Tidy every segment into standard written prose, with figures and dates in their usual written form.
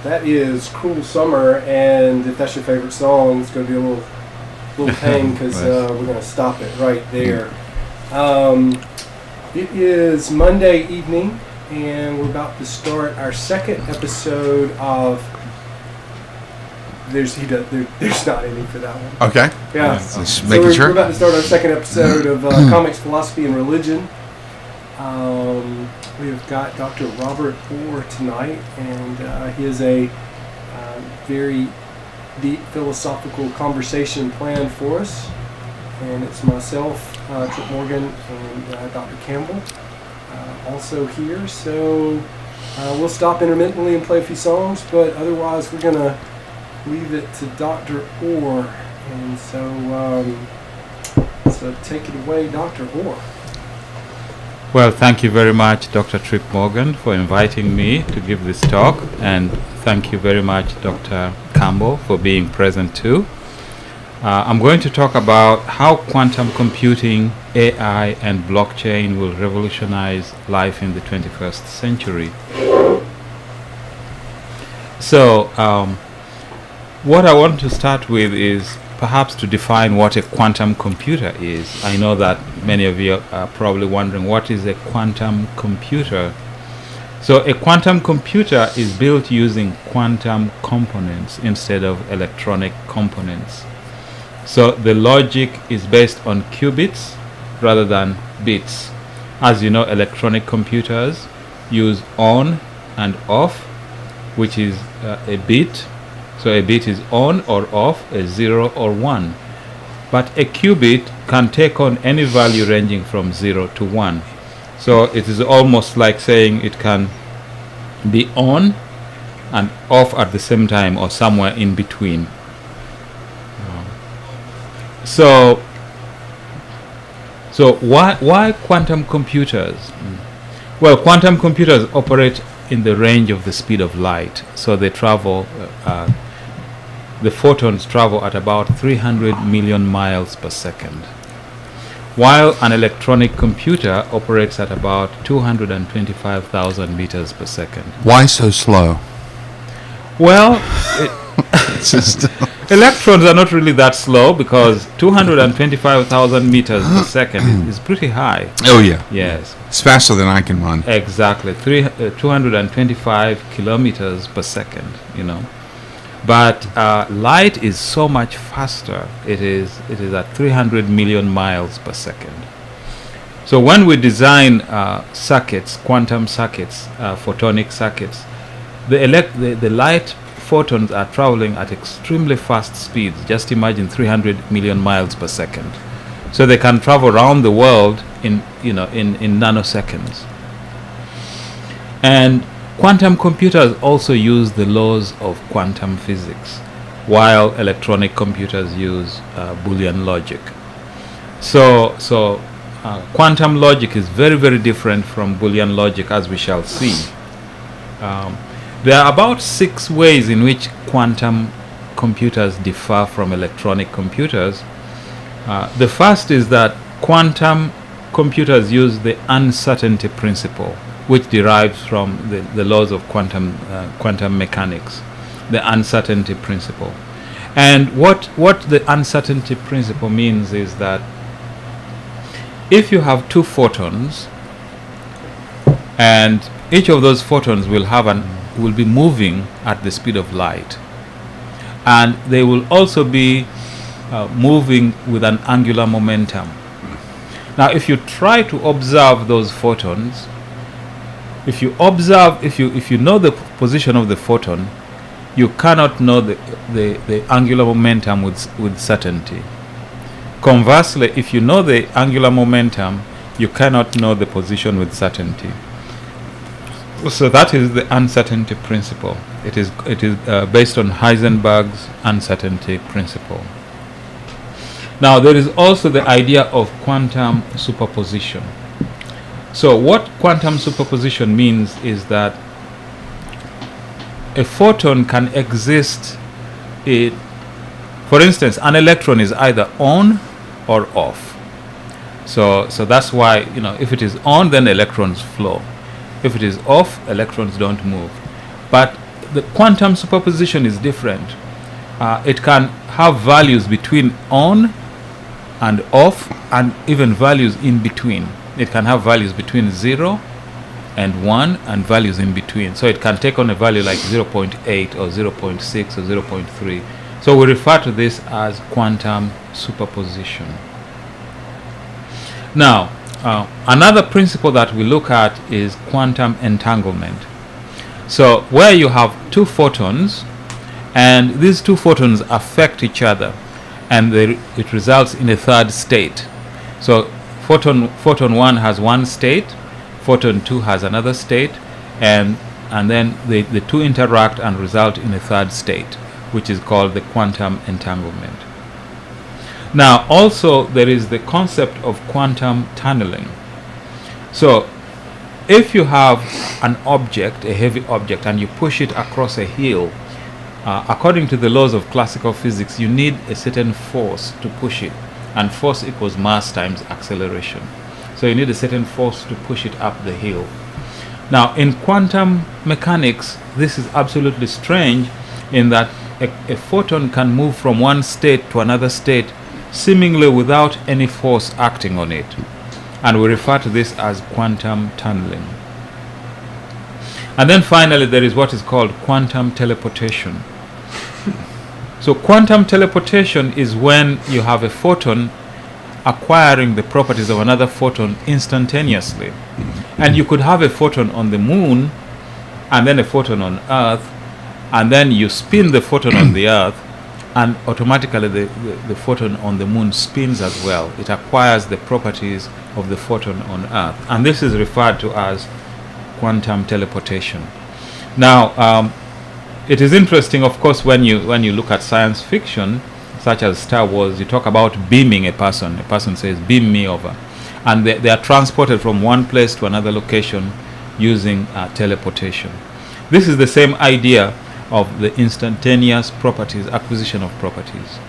That is Cruel Summer, and if that's your favorite song, it's going to be a little pain because we're going to stop it right there. It is Monday evening, and we're about to start our second episode of. There's not any for that one. Okay. Yeah. Just making sure. We're about to start our second episode of Comics, Philosophy, and Religion. We've got Dr. Robert Orr tonight, and he has a very deep philosophical conversation planned for us. And it's myself, Trip Morgan, and Dr. Campbell also here. So we'll stop intermittently and play a few songs, but otherwise we're going to leave it to Dr. Orr. And so take it away, Dr. Orr. Well, thank you very much, Dr. Trip Morgan, for inviting me to give this talk, and thank you very much, Dr. Campbell, for being present too. I'm going to talk about how quantum computing, AI, and blockchain will revolutionize life in the 21st century. So, what I want to start with is perhaps to define what a quantum computer is. I know that many of you are probably wondering, what is a quantum computer? So a quantum computer is built using quantum components instead of electronic components. So the logic is based on qubits rather than bits. As you know, electronic computers use on and off, which is a bit. So a bit is on or off, a 0 or 1. But a qubit can take on any value ranging from 0 to 1. So it is almost like saying it can be on and off at the same time, or somewhere in between. So why quantum computers? Well, quantum computers operate in the range of the speed of light. So they travel, the photons travel at about 300 million miles per second, while an electronic computer operates at about 225,000 meters per second. Why so slow? Well, electrons are not really that slow, because 225,000 meters per second is pretty high. Oh, yeah. Yes. It's faster than I can run. Exactly. 225 kilometers per second, you know. But light is so much faster. It is at 300 million miles per second. So when we design circuits, quantum circuits, photonic circuits, the light photons are traveling at extremely fast speeds. Just imagine 300 million miles per second. So they can travel around the world in nanoseconds. And quantum computers also use the laws of quantum physics, while electronic computers use Boolean logic. So quantum logic is very, very different from Boolean logic, as we shall see. There are about 6 ways in which quantum computers differ from electronic computers. The first is that quantum computers use the uncertainty principle, which derives from the laws of quantum mechanics, the uncertainty principle. And what the uncertainty principle means is that if you have 2 photons, and each of those photons will be moving at the speed of light, and they will also be moving with an angular momentum. Now, if you try to observe those photons, if you know the position of the photon, you cannot know the angular momentum with certainty. Conversely, if you know the angular momentum, you cannot know the position with certainty. So that is the uncertainty principle. It is based on Heisenberg's uncertainty principle. Now, there is also the idea of quantum superposition. So what quantum superposition means is that a photon can exist for instance, an electron is either on or off. So that's why, if it is on, then electrons flow. If it is off, electrons don't move. But the quantum superposition is different. It can have values between on and off, and even values in between. It can have values between 0 and 1 and values in between. So it can take on a value like 0.8 or 0.6 or 0.3. So we refer to this as quantum superposition. Now, another principle that we look at is quantum entanglement. So where you have two photons, and these two photons affect each other, and it results in a third state. So photon 1 has one state, photon 2 has another state, and then the two interact and result in a third state, which is called the quantum entanglement. Now also there is the concept of quantum tunneling. So if you have an object, a heavy object, and you push it across a hill, according to the laws of classical physics, you need a certain force to push it, and force equals mass times acceleration. So you need a certain force to push it up the hill. Now in quantum mechanics, this is absolutely strange in that a photon can move from one state to another state seemingly without any force acting on it, and we refer to this as quantum tunneling. And then finally there is what is called quantum teleportation. So quantum teleportation is when you have a photon acquiring the properties of another photon instantaneously. And you could have a photon on the moon and then a photon on Earth, and then you spin the photon on the Earth, and automatically the photon on the moon spins as well. It acquires the properties of the photon on Earth, and this is referred to as quantum teleportation. Now it is interesting, of course, when you look at science fiction such as Star Wars, you talk about beaming a person. A person says, beam me over, and they are transported from one place to another location using teleportation. This is the same idea of the instantaneous properties, acquisition of properties.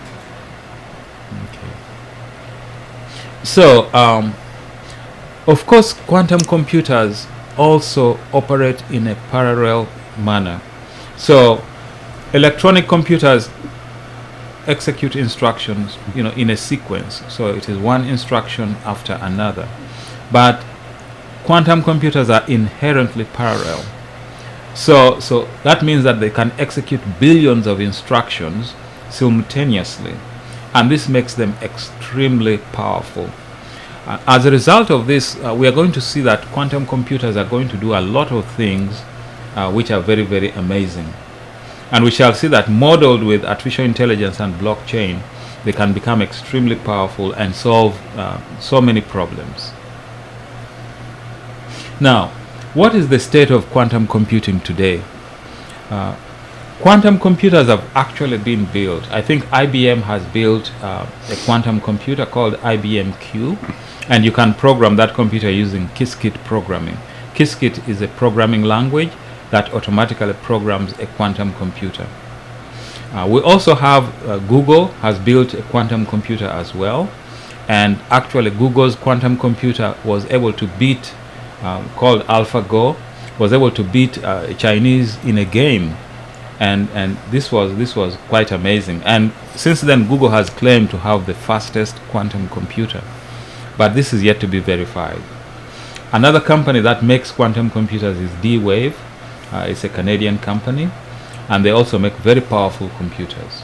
Okay. So of course quantum computers also operate in a parallel manner. So electronic computers execute instructions, in a sequence. So it is one instruction after another. But quantum computers are inherently parallel. So that means that they can execute billions of instructions simultaneously, and this makes them extremely powerful. As a result of this, we are going to see that quantum computers are going to do a lot of things which are very, very amazing. And we shall see that modeled with artificial intelligence and blockchain, they can become extremely powerful and solve so many problems. Now, what is the state of quantum computing today? Quantum computers have actually been built. I think IBM has built a quantum computer called IBM Q, and you can program that computer using Qiskit programming. Qiskit is a programming language that automatically programs a quantum computer. We also have Google has built a quantum computer as well, and actually Google's quantum computer was able to beat called AlphaGo, was able to beat Chinese in a game, and this was quite amazing. And since then Google has claimed to have the fastest quantum computer, but this is yet to be verified. Another company that makes quantum computers is D-Wave. It's a Canadian company, and they also make very powerful computers.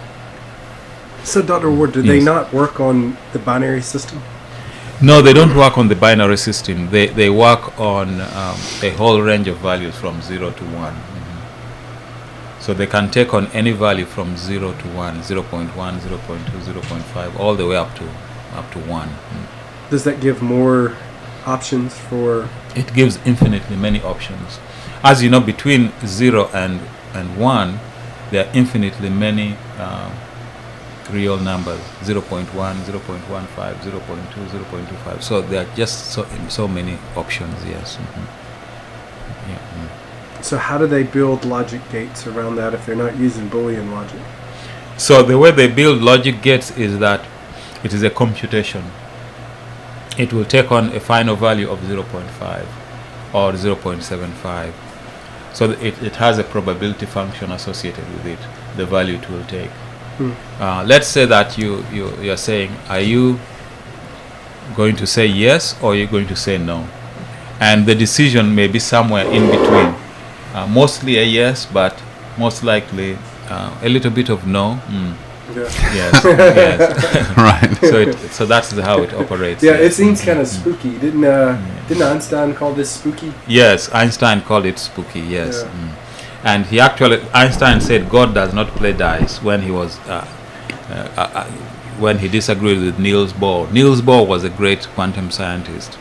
So Dr. Ward, do they not work on the binary system? No, they don't work on the binary system. They work on a whole range of values from 0 to 1. So they can take on any value from 0 to 1, 0.1, 0.2, 0.5, all the way up to 1. Does that give more options for? It gives infinitely many options. As you know, between 0 and 1, there are infinitely many real numbers, 0.1, 0.15, 0.2, 0.25. So there are just so many options, yes. So how do they build logic gates around that if they're not using Boolean logic? So the way they build logic gates is that it is a computation. It will take on a final value of 0.5 or 0.75. So it has a probability function associated with it, the value it will take. Let's say that you're saying, are you going to say yes or are you going to say no? And the decision may be somewhere in between. Mostly a yes, but most likely a little bit of no. Yeah. Yes, yes. Right. So that's how it operates. Yeah, yes. it seems kind of spooky. Didn't Einstein call this spooky? Yes, Einstein called it spooky. Yes. Yeah. And Einstein said God does not play dice when he was when he disagreed with Niels Bohr. Niels Bohr was a great quantum scientist,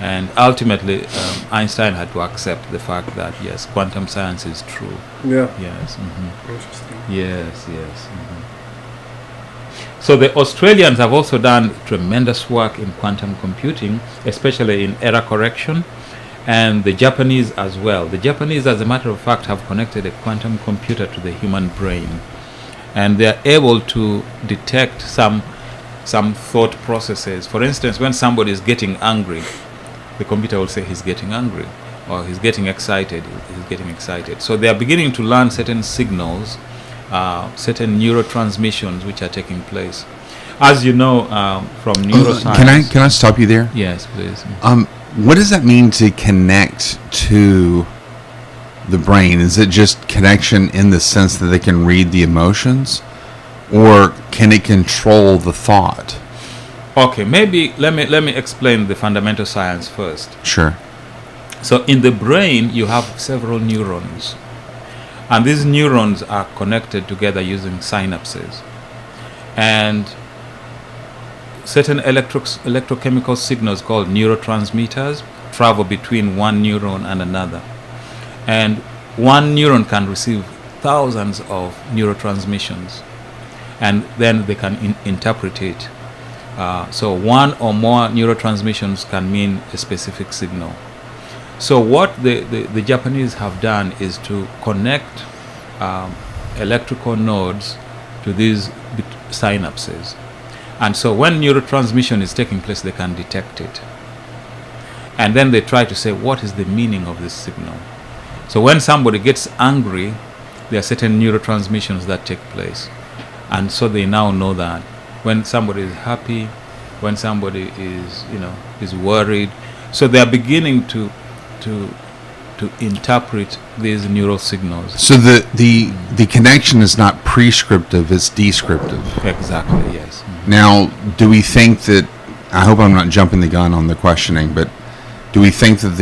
and ultimately Einstein had to accept the fact that yes, quantum science is true. Yeah. Yes. Interesting. Yes. Yes. So the Australians have also done tremendous work in quantum computing, especially in error correction, and the Japanese as well. The Japanese, as a matter of fact, have connected a quantum computer to the human brain, and they are able to detect some thought processes. For instance, when somebody is getting angry, the computer will say he's getting angry, or he's getting excited. He's getting excited. So they are beginning to learn certain signals, certain neurotransmissions which are taking place. As you know from neuroscience. Can I stop you there? Yes, please. What does that mean to connect to the brain? Is it just connection in the sense that they can read the emotions, or can it control the thought? Okay, maybe let me explain the fundamental science first. Sure. So in the brain you have several neurons, and these neurons are connected together using synapses, and certain electrochemical signals called neurotransmitters travel between one neuron and another, and one neuron can receive thousands of neurotransmissions, and then they can interpret it. So one or more neurotransmissions can mean a specific signal. So what the Japanese have done is to connect electrical nodes to these synapses. And so when neurotransmission is taking place, they can detect it. And then they try to say, what is the meaning of this signal? So when somebody gets angry, there are certain neurotransmissions that take place. And so they now know that when somebody is happy, when somebody is worried. So they are beginning to interpret these neural signals. So the connection is not prescriptive, it's descriptive. Exactly, yes. Now, do we think that, I hope I'm not jumping the gun on the questioning, but do we think that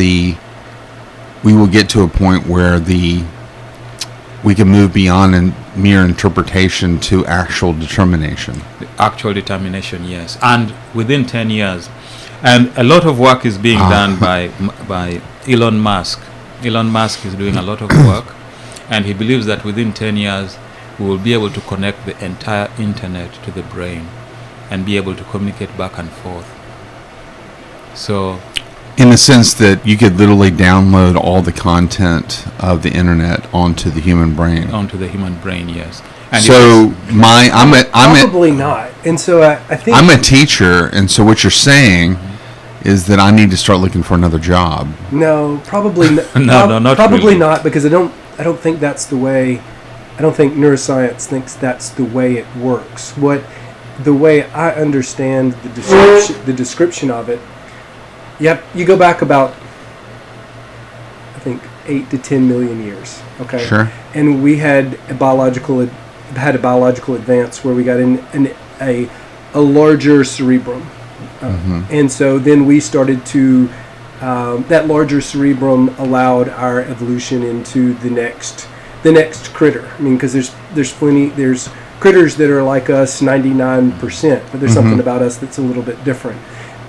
we will get to a point where we can move beyond mere interpretation to actual determination? The actual determination, yes. And within 10 years. And a lot of work is being done by Elon Musk. Elon Musk is doing a lot of work, and he believes that within 10 years we will be able to connect the entire internet to the brain and be able to communicate back and forth. So, in the sense that you could literally download all the content of the internet onto the human brain. Onto the human brain, yes. And so probably not. And so I think I'm a teacher, and so what you're saying is that I need to start looking for another job. No, probably not probably really. not, because I don't think that's the way. I don't think neuroscience thinks that's the way it works. The way I understand the description of it, you go back about, I think, 8 to 10 million years. Okay. Sure. And we had a biological advance where we got in a larger cerebrum. And so then we started to, that larger cerebrum allowed our evolution into the next critter. I mean, because there's critters that are like us 99%, but there's something about us that's a little bit different.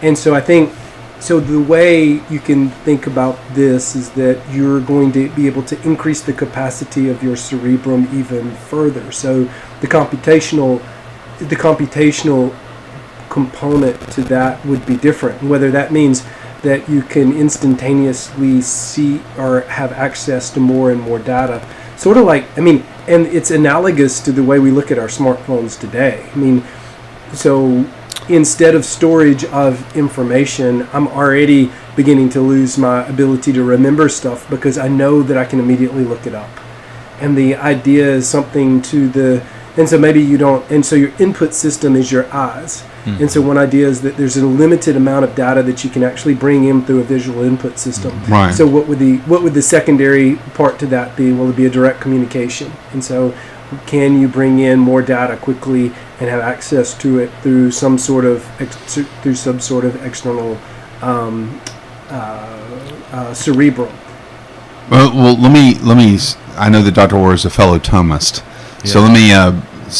And so I think, so the way you can think about this is that you're going to be able to increase the capacity of your cerebrum even further. So the computational component to that would be different. Whether that means that you can instantaneously see or have access to more and more data. Sort of like, I mean, and it's analogous to the way we look at our smartphones today. I mean, so instead of storage of information, I'm already beginning to lose my ability to remember stuff because I know that I can immediately look it up. And the idea is something and so maybe you don't, and so your input system is your eyes. Mm-hmm. And so one idea is that there's a limited amount of data that you can actually bring in through a visual input system. Right. So what would the secondary part to that be? Will it be a direct communication? And so can you bring in more data quickly and have access to it through some sort of external cerebral? Well, let me. I know that Dr. Orr is a fellow Thomist, so let me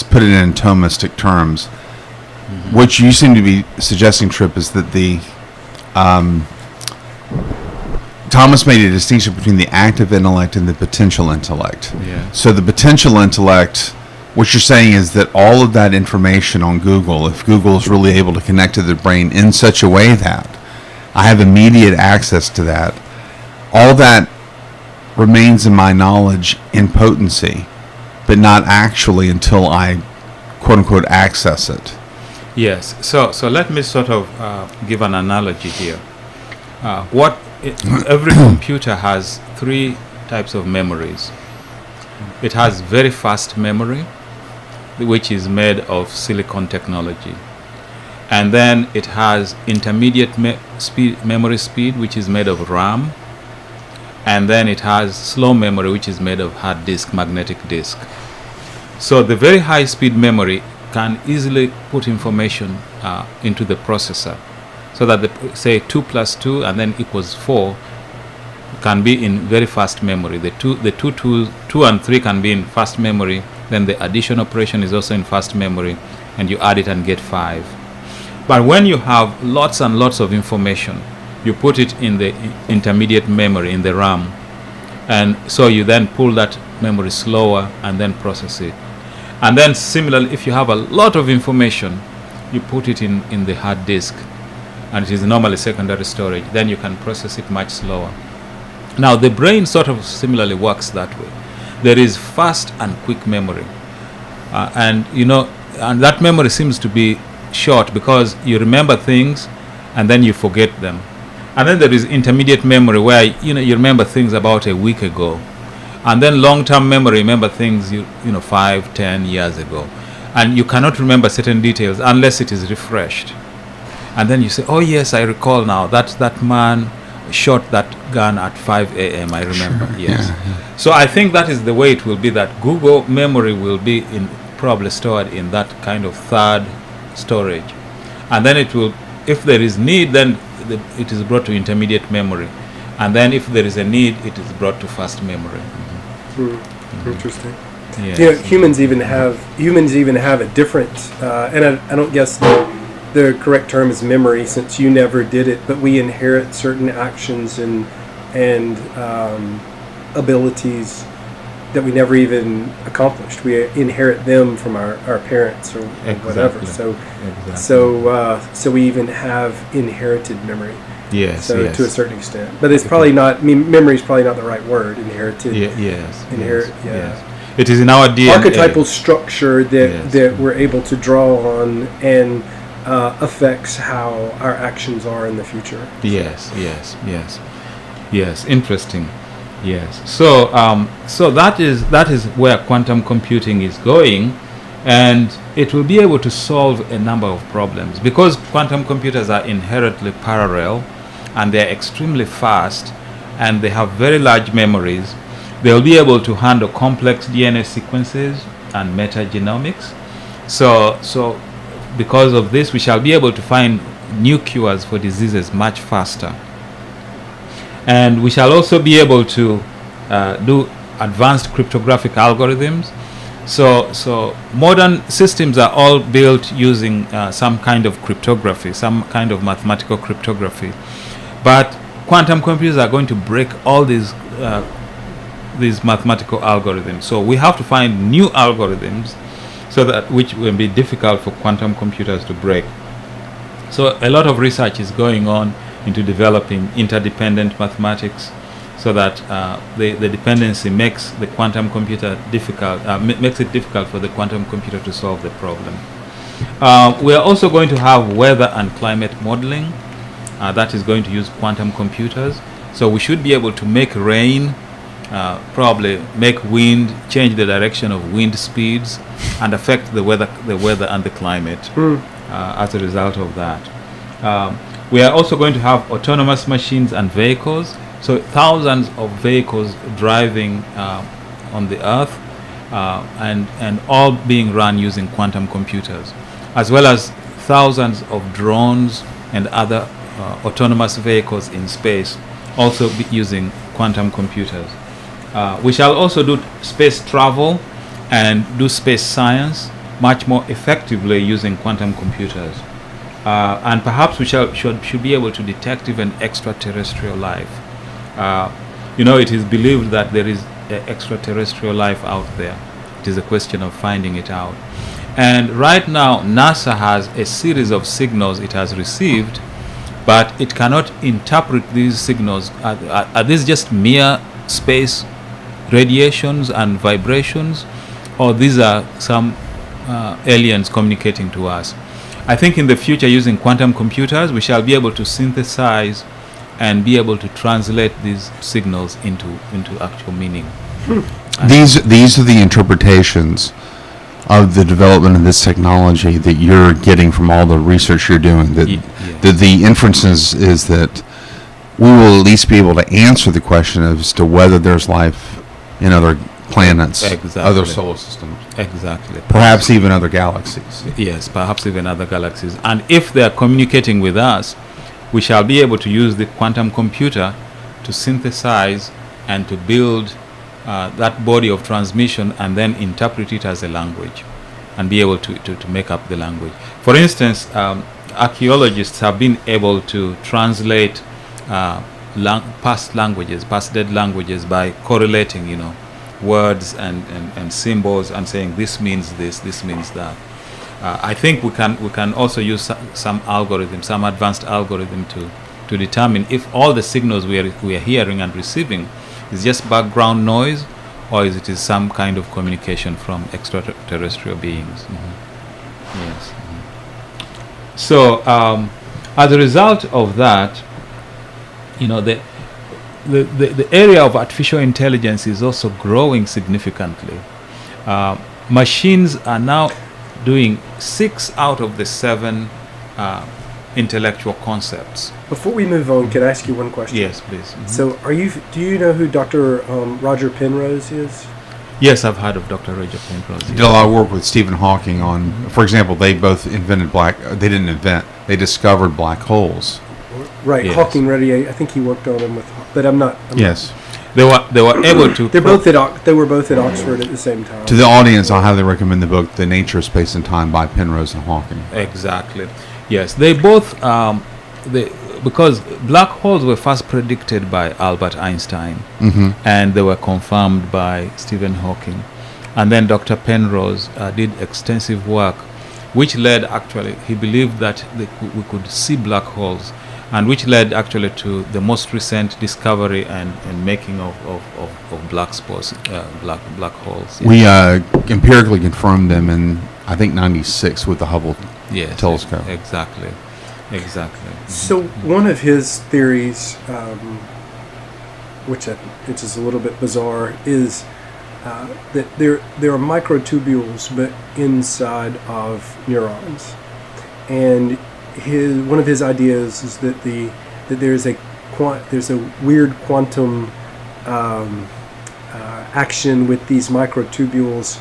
put it in Thomistic terms. Mm-hmm. What you seem to be suggesting, Tripp, is that the Thomas made a distinction between the active intellect and the potential intellect. Yeah. So the potential intellect, what you're saying is that all of that information on Google, if Google is really able to connect to the brain in such a way that I have immediate access to that, all that remains in my knowledge in potency, but not actually until I, quote unquote, access it. Yes. So let me sort of give an analogy here. Every computer has three types of memories. It has very fast memory, which is made of silicon technology. And then it has intermediate memory speed, which is made of RAM. And then it has slow memory, which is made of hard disk, magnetic disk. So the very high speed memory can easily put information into the processor, so that say 2 plus 2 and then equals 4 can be in very fast memory. The two and 3 can be in fast memory. Then the addition operation is also in fast memory, and you add it and get 5. But when you have lots and lots of information, you put it in the intermediate memory, in the RAM, and so you then pull that memory slower and then process it. And then similarly, if you have a lot of information, you put it in the hard disk, and it is normally secondary storage, then you can process it much slower. Now the brain sort of similarly works that way. There is fast and quick memory, and that memory seems to be short because you remember things and then you forget them. And then there is intermediate memory where you remember things about a week ago, and then long-term memory, remember things 5-10 years ago, and you cannot remember certain details unless it is refreshed. And then you say, oh yes, I recall now that man shot that gun at 5 a.m. I remember. Sure. Yes. Yeah. So I think that is the way it will be, that Google memory will be probably stored in that kind of third storage, and then it will, if there is need, then it is brought to intermediate memory, and then if there is a need, it is brought to fast memory. Interesting. Yes. Humans even have a different, and I don't guess the correct term is memory, since you never did it, but we inherit certain actions and abilities that we never even accomplished. We inherit them from our parents or whatever. So we even have inherited memory. Yes. So yes. to a certain extent, but it's probably not. Memory is probably not the right word. Inherited. Yes. Inherit. Yes. Yeah. Yes. It is in our DNA. Archetypal structure that we're able to draw on and affects how our actions are in the future. Yes. Interesting. Yes. So that is where quantum computing is going, and it will be able to solve a number of problems because quantum computers are inherently parallel, and they are extremely fast, and they have very large memories. They will be able to handle complex DNA sequences and metagenomics. So because of this, we shall be able to find new cures for diseases much faster. And we shall also be able to do advanced cryptographic algorithms. So modern systems are all built using some kind of cryptography, some kind of mathematical cryptography. But quantum computers are going to break all these mathematical algorithms. So we have to find new algorithms which will be difficult for quantum computers to break. So a lot of research is going on into developing interdependent mathematics, so that the dependency makes the quantum computer difficult, makes it difficult for the quantum computer to solve the problem. We are also going to have weather and climate modeling. That is going to use quantum computers. So we should be able to make rain, probably make wind, change the direction of wind speeds, and affect the weather and the climate as a result of that. We are also going to have autonomous machines and vehicles. So thousands of vehicles driving on the Earth, and all being run using quantum computers, as well as thousands of drones and other autonomous vehicles in space, also be using quantum computers. We shall also do space travel and do space science much more effectively using quantum computers. And perhaps we should be able to detect even extraterrestrial life. It is believed that there is extraterrestrial life out there. It is a question of finding it out. And right now, NASA has a series of signals it has received, but it cannot interpret these signals. Are these just mere space radiations and vibrations, or these are some aliens communicating to us? I think in the future, using quantum computers, we shall be able to synthesize and be able to translate these signals into actual meaning. These are the interpretations of the development of this technology that you're getting from all the research you're doing. That the inferences is that we will at least be able to answer the question as to whether there's life in other planets, Exactly. other solar systems, Exactly. perhaps even other galaxies. Yes, perhaps even other galaxies. And if they are communicating with us, we shall be able to use the quantum computer to synthesize and to build that body of transmission and then interpret it as a language and be able to make up the language. For instance, archaeologists have been able to translate past dead languages by correlating, words and symbols and saying this means this means that. I think we can also use some advanced algorithm to determine if all the signals we are hearing and receiving is just background noise, or is it some kind of communication from extraterrestrial beings. Yes. So as a result of that, the area of artificial intelligence is also growing significantly. Machines are now doing 6 out of the 7 intellectual concepts. Before we move on, can I ask you one question? Yes, please. So, do you know who Dr. Roger Penrose is? Yes, I've heard of Dr. Roger Penrose. Did a lot of work with Stephen Hawking on, for example, they both invented they discovered black holes. Right, Yes. Hawking radiate. I think he worked on them but I'm not. Yes. They were able to. They were both at Oxford at the same time. To the audience, I'll highly recommend the book, The Nature of Space and Time by Penrose and Hawking. Exactly. Yes, they both because black holes were first predicted by Albert Einstein, and they were confirmed by Stephen Hawking, and then Dr. Penrose did extensive work, which led he believed that we could see black holes, and which led actually to the most recent discovery and making of black spots, black holes. We empirically confirmed them in, I think, 96 with the Hubble telescope. Exactly. So one of his theories, which is a little bit bizarre, is that there are microtubules but inside of neurons, and one of his ideas is that there's a weird quantum action with these microtubules,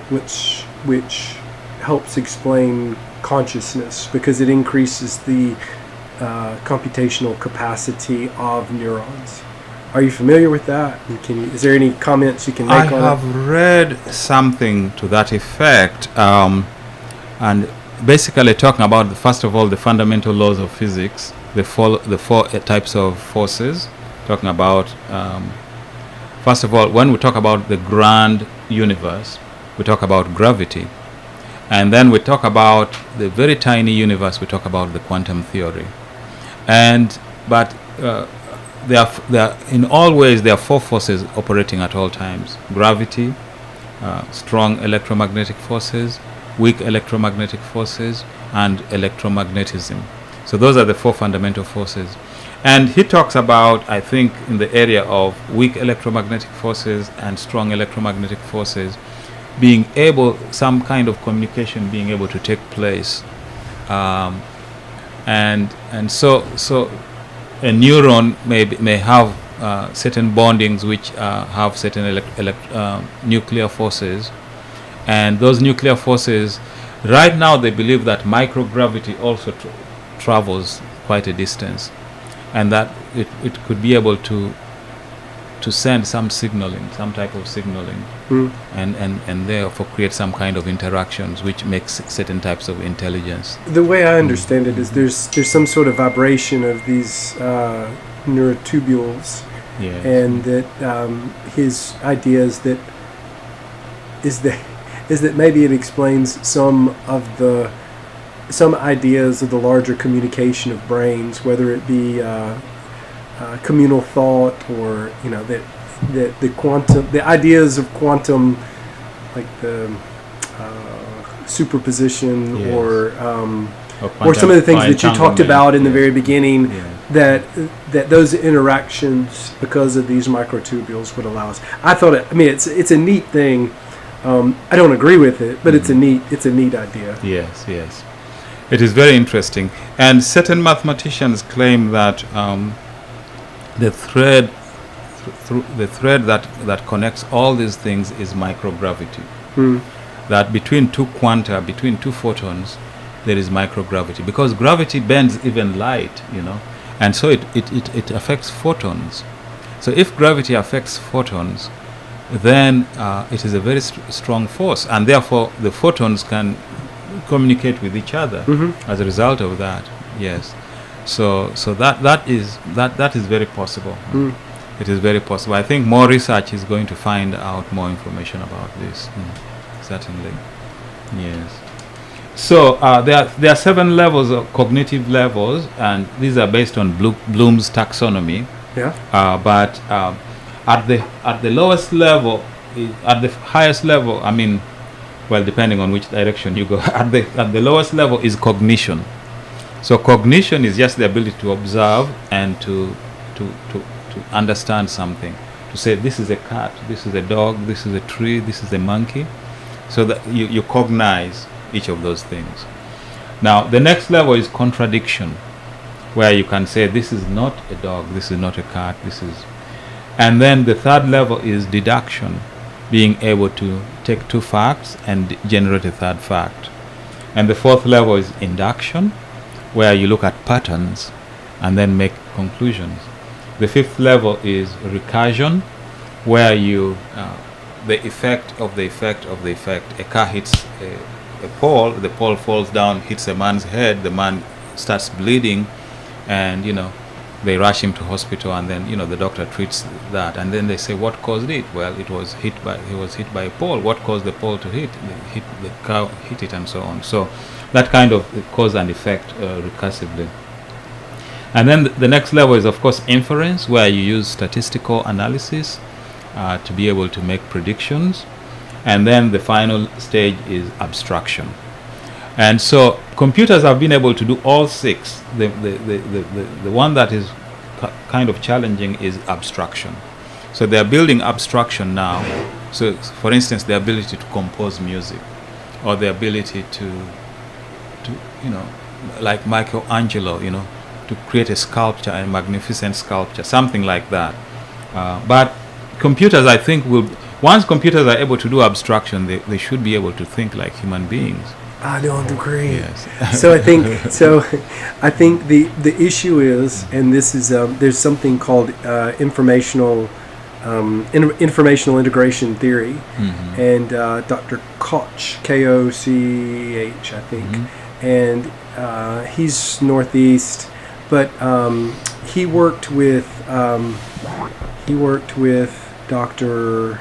which helps explain consciousness because it increases the computational capacity of neurons. Are you familiar with that? And is there any comments you can make on it? I have read something to that effect, and basically talking about first of all the fundamental laws of physics, the four types of forces. Talking about first of all, when we talk about the grand universe, we talk about gravity. And then we talk about the very tiny universe, we talk about the quantum theory. But there are in all ways, there are 4 forces operating at all times: gravity, strong electromagnetic forces, weak electromagnetic forces, and electromagnetism. So those are the four fundamental forces. And he talks about, I think, in the area of weak electromagnetic forces and strong electromagnetic forces, being able, some kind of communication being able to take place. And so a neuron may have certain bondings which have certain nuclear forces, and those nuclear forces, right now they believe that microgravity also travels quite a distance, and that it could be able to send some signaling, some type of signaling, and therefore create some kind of interactions which makes certain types of intelligence. The way I understand it is there's some sort of vibration of these neurotubules, Yes. and that his idea is that maybe it explains some ideas of the larger communication of brains, whether it be communal thought, or that the ideas of quantum, like the superposition, Yes. or some of the things that you talked about in the very beginning, that those interactions, because of these microtubules, would allow us. I thought it's a neat thing. I don't agree with it, but it's a neat idea. Yes, yes. It is very interesting. And certain mathematicians claim that the thread that connects all these things is microgravity. That between two quanta, between two photons, there is microgravity, because gravity bends even light, and so it affects photons. So if gravity affects photons, then it is a very strong force, and therefore the photons can communicate with each other as a result of that. Yes. So that is very possible. It is very possible. I think more research is going to find out more information about this. Certainly. Yes. So there are 7 levels of cognitive levels, and these are based on Bloom's taxonomy. Yeah. But at the lowest level, at the highest level, well, depending on which direction you go, at the lowest level is cognition. So cognition is just the ability to observe and to understand something, to say this is a cat, this is a dog, this is a tree, this is a monkey. So that you cognize each of those things. Now the next level is contradiction, where you can say this is not a dog, this is not a cat, this is. And then the third level is deduction, being able to take two facts and generate a third fact. And the fourth level is induction, where you look at patterns and then make conclusions. The fifth level is recursion, where you the effect of the effect of the effect. A car hits a pole, the pole falls down, hits a man's head, the man starts bleeding, and they rush him to hospital, and then the doctor treats that, and then they say, what caused it? Well, he was hit by a pole. What caused the pole to hit? The car hit it, and so on. So that kind of cause and effect recursively. And then the next level is, of course, inference, where you use statistical analysis to be able to make predictions. And then the final stage is abstraction. And so computers have been able to do all 6. The one that is kind of challenging is abstraction. So they are building abstraction now. So for instance, the ability to compose music, or the ability to like Michelangelo, to create a sculpture, a magnificent sculpture, something like that. But computers, I think, once computers are able to do abstraction, they should be able to think like human beings. I don't agree. Yes. So I think the issue is, and this is there's something called informational integration theory, and Dr. Koch, Koch, I think, and he's Northeast, but he worked with Dr.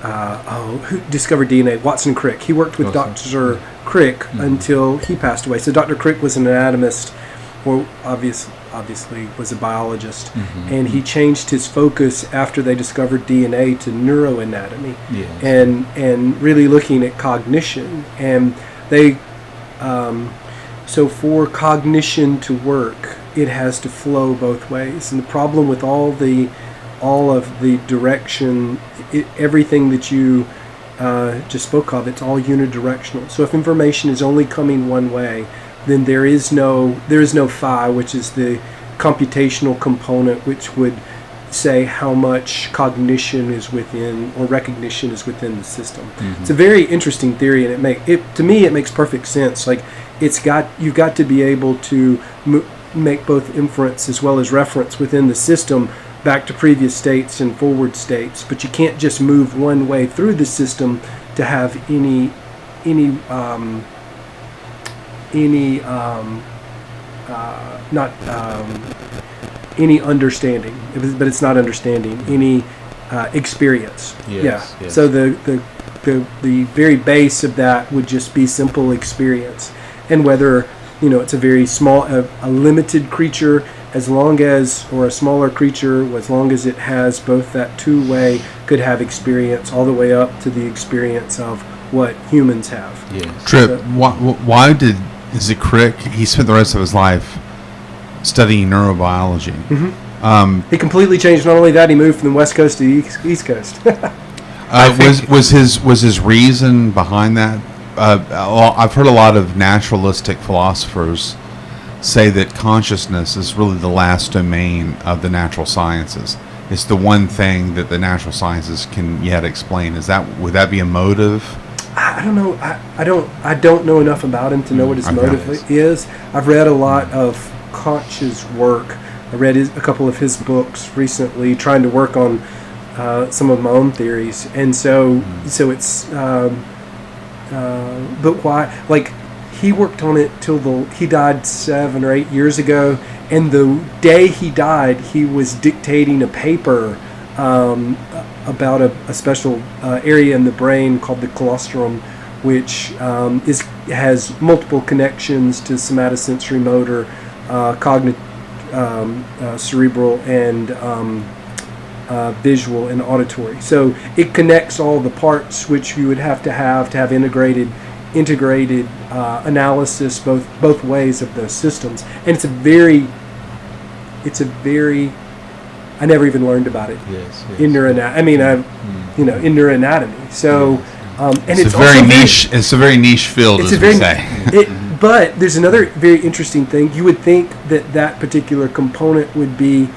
Who discovered DNA? Watson Crick. He worked with Dr. Crick until he passed away. So Dr. Crick was an anatomist, or obviously was a biologist, and he changed his focus after they discovered DNA to neuroanatomy, Yes. and really looking at cognition. And they so for cognition to work, it has to flow both ways. And the problem with all of the direction, everything that you just spoke of, it's all unidirectional. So if information is only coming one way, then there is no phi, which is the computational component, which would say how much cognition is within, or recognition is within the system. It's a very interesting theory, and to me it makes perfect sense. Like you've got to be able to make both inference as well as reference within the system back to previous states and forward states, but you can't just move one way through the system to have any understanding, but it's not understanding, any experience. Yes. So the very base of that would just be simple experience, and whether it's a very small, a limited creature, or a smaller creature, as long as it has both that two-way, could have experience all the way up to the experience of what humans have. Yes. Trip, why is it Crick? He spent the rest of his life studying neurobiology. He completely changed. Not only that, he moved from the West Coast to the East Coast. Was his reason behind that? I've heard a lot of naturalistic philosophers say that consciousness is really the last domain of the natural sciences. It's the one thing that the natural sciences can yet explain. Would that be a motive? I don't know. I don't know enough about him to know what his motive is. I've read a lot of Kant's work. I read a couple of his books recently, trying to work on some of my own theories, and so it's. But why? Like, he worked on it till he died 7 or 8 years ago, and the day he died, he was dictating a paper about a special area in the brain called the colostrum, which has multiple connections to somatosensory motor, cognitive, cerebral, and visual and auditory. So it connects all the parts which you would have to have integrated analysis both ways of those systems. And it's a very I never even learned about it. Yes. In neuroanatomy. I mean, in neuroanatomy. So and it's very niche. It's a very niche field, as we say. But there's another very interesting thing. You would think that particular component would be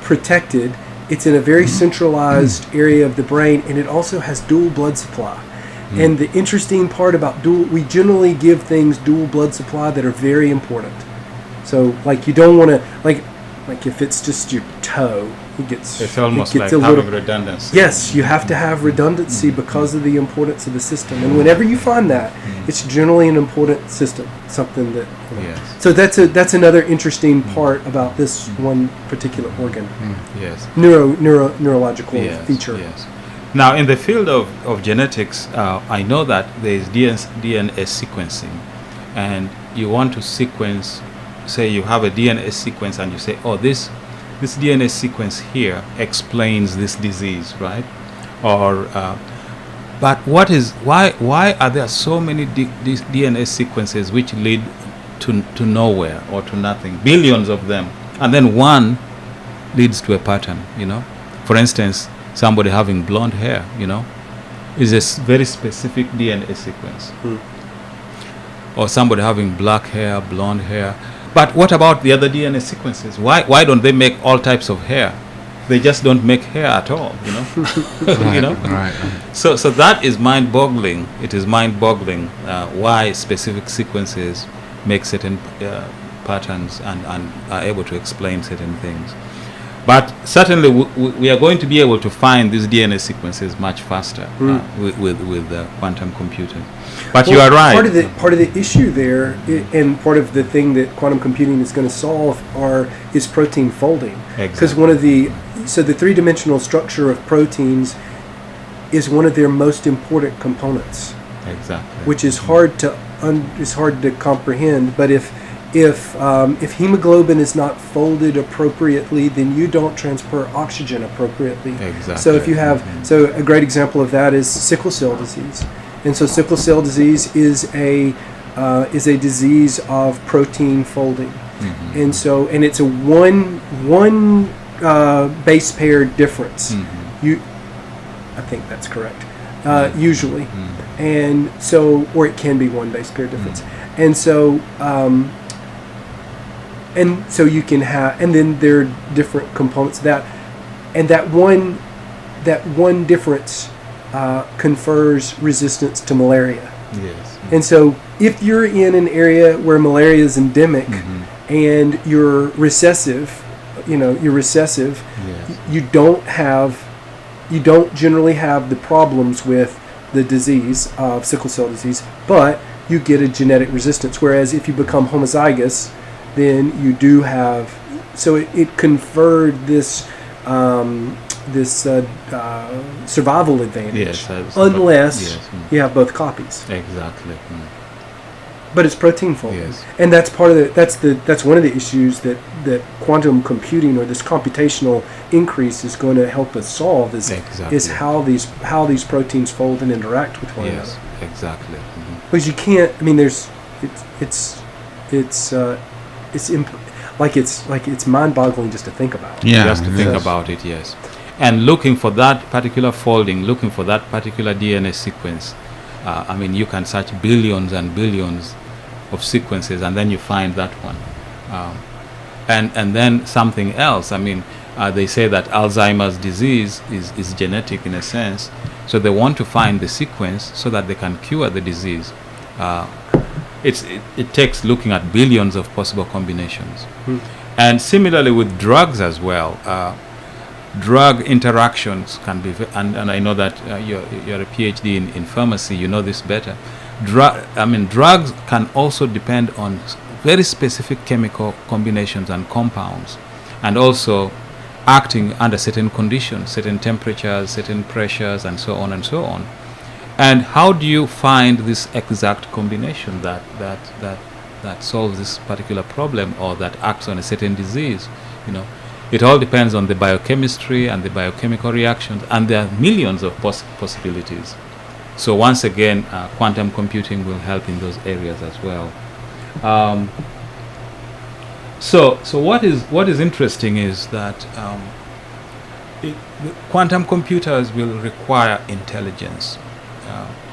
protected. It's in a very centralized area of the brain, and it also has dual blood supply. And the interesting part about we generally give things dual blood supply that are very important. So, like, you don't want to, like if it's just your toe, it's almost like having redundancy. Yes, you have to have redundancy because of the importance of the system. And whenever you find that, it's generally an important system, something that. Yes. So that's another interesting part about this one particular organ. Yes. Neurological feature. Yes. Now, in the field of genetics, I know that there is DNA sequencing, and you want to sequence. Say you have a DNA sequence, and you say, "Oh, this DNA sequence here explains this disease," right? Or, but why are there so many DNA sequences which lead to nowhere or to nothing? Billions of them, and then one leads to a pattern. For instance, somebody having blonde hair, is a very specific DNA sequence, or somebody having black hair, blonde hair. But what about the other DNA sequences? Why don't they make all types of hair? They just don't make hair at all, Right. So that is mind-boggling. It is mind-boggling why specific sequences make certain patterns and are able to explain certain things. But certainly we are going to be able to find these DNA sequences much faster with quantum computing. But you are right. Part of the issue there, and part of the thing that quantum computing is going to solve, is protein folding. Because the three-dimensional structure of proteins is one of their most important components. Exactly. Which is hard to comprehend. But if hemoglobin is not folded appropriately, then you don't transport oxygen appropriately. Exactly. So if you have, so a great example of that is sickle cell disease, and so sickle cell disease is a disease of protein folding, and so it's a one base pair difference. I think that's correct. Usually, and so, or it can be one base pair difference, and so. And so you can have, and then there are different components of that, and that one difference confers resistance to malaria. Yes. And so if you're in an area where malaria is endemic and you're recessive, Yes. you don't generally have the problems with the disease of sickle cell disease, but you get a genetic resistance. Whereas if you become homozygous, then you do have, so it conferred this survival advantage, unless you have both copies. Exactly. But it's protein folding, Yes. and that's part of that's one of the issues that quantum computing, or this computational increase, is going to help us solve. Is how these proteins fold and interact with one another. Yes, exactly. Because you can't. I mean, it's mind-boggling just to think about. Yeah, just to think about it. Yes, and looking for that particular folding, looking for that particular DNA sequence. I mean, you can search billions and billions of sequences, and then you find that one. And then something else. I mean, they say that Alzheimer's disease is genetic in a sense, so they want to find the sequence so that they can cure the disease. It takes looking at billions of possible combinations. And similarly with drugs as well. Drug interactions can be, and I know that you're a PhD in pharmacy, you know this better. Drugs can also depend on very specific chemical combinations and compounds, and also acting under certain conditions, certain temperatures, certain pressures, and so on and so on. And how do you find this exact combination that solves this particular problem, or that acts on a certain disease? It all depends on the biochemistry and the biochemical reactions, and there are millions of possibilities. So once again, quantum computing will help in those areas as well. So what is interesting is that quantum computers will require intelligence,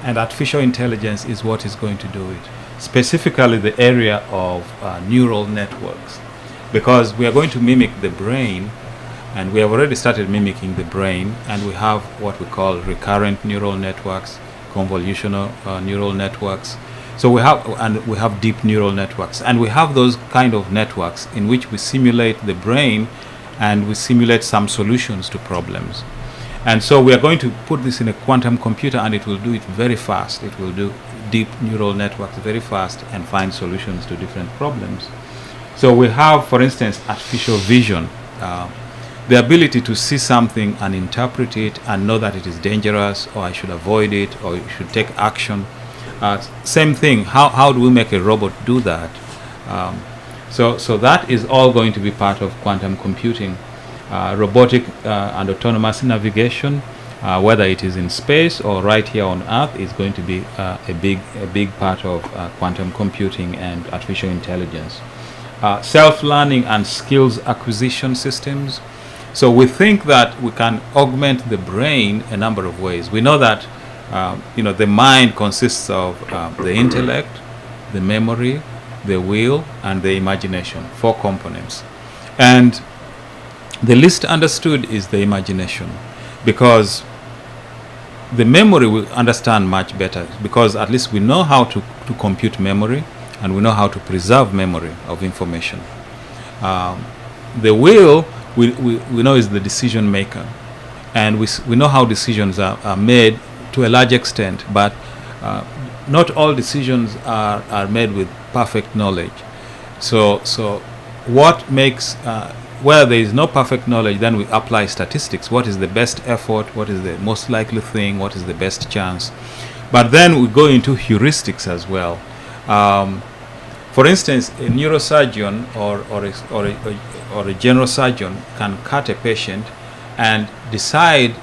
and artificial intelligence is what is going to do it. Specifically, the area of neural networks. Because we are going to mimic the brain, and we have already started mimicking the brain, and we have what we call recurrent neural networks, convolutional neural networks. So we have deep neural networks, and we have those kind of networks in which we simulate the brain, and we simulate some solutions to problems. And so we are going to put this in a quantum computer, and it will do it very fast. It will do deep neural networks very fast and find solutions to different problems. So we have, for instance, artificial vision, the ability to see something and interpret it and know that it is dangerous, or I should avoid it, or you should take action. Same thing, how do we make a robot do that? So that is all going to be part of quantum computing. Robotic and autonomous navigation, whether it is in space or right here on Earth, is going to be a big part of quantum computing and artificial intelligence. Self-learning and skills acquisition systems. So we think that we can augment the brain a number of ways. We know that the mind consists of the intellect, the memory, the will, and the imagination, 4 components. And the least understood is the imagination, because the memory we understand much better, because at least we know how to compute memory, and we know how to preserve memory of information. The will, we know, is the decision maker, and we know how decisions are made to a large extent, but not all decisions are made with perfect knowledge. So what makes, where there is no perfect knowledge, then we apply statistics. What is the best effort? What is the most likely thing? What is the best chance? But then we go into heuristics as well. For instance, a neurosurgeon or a general surgeon can cut a patient and decide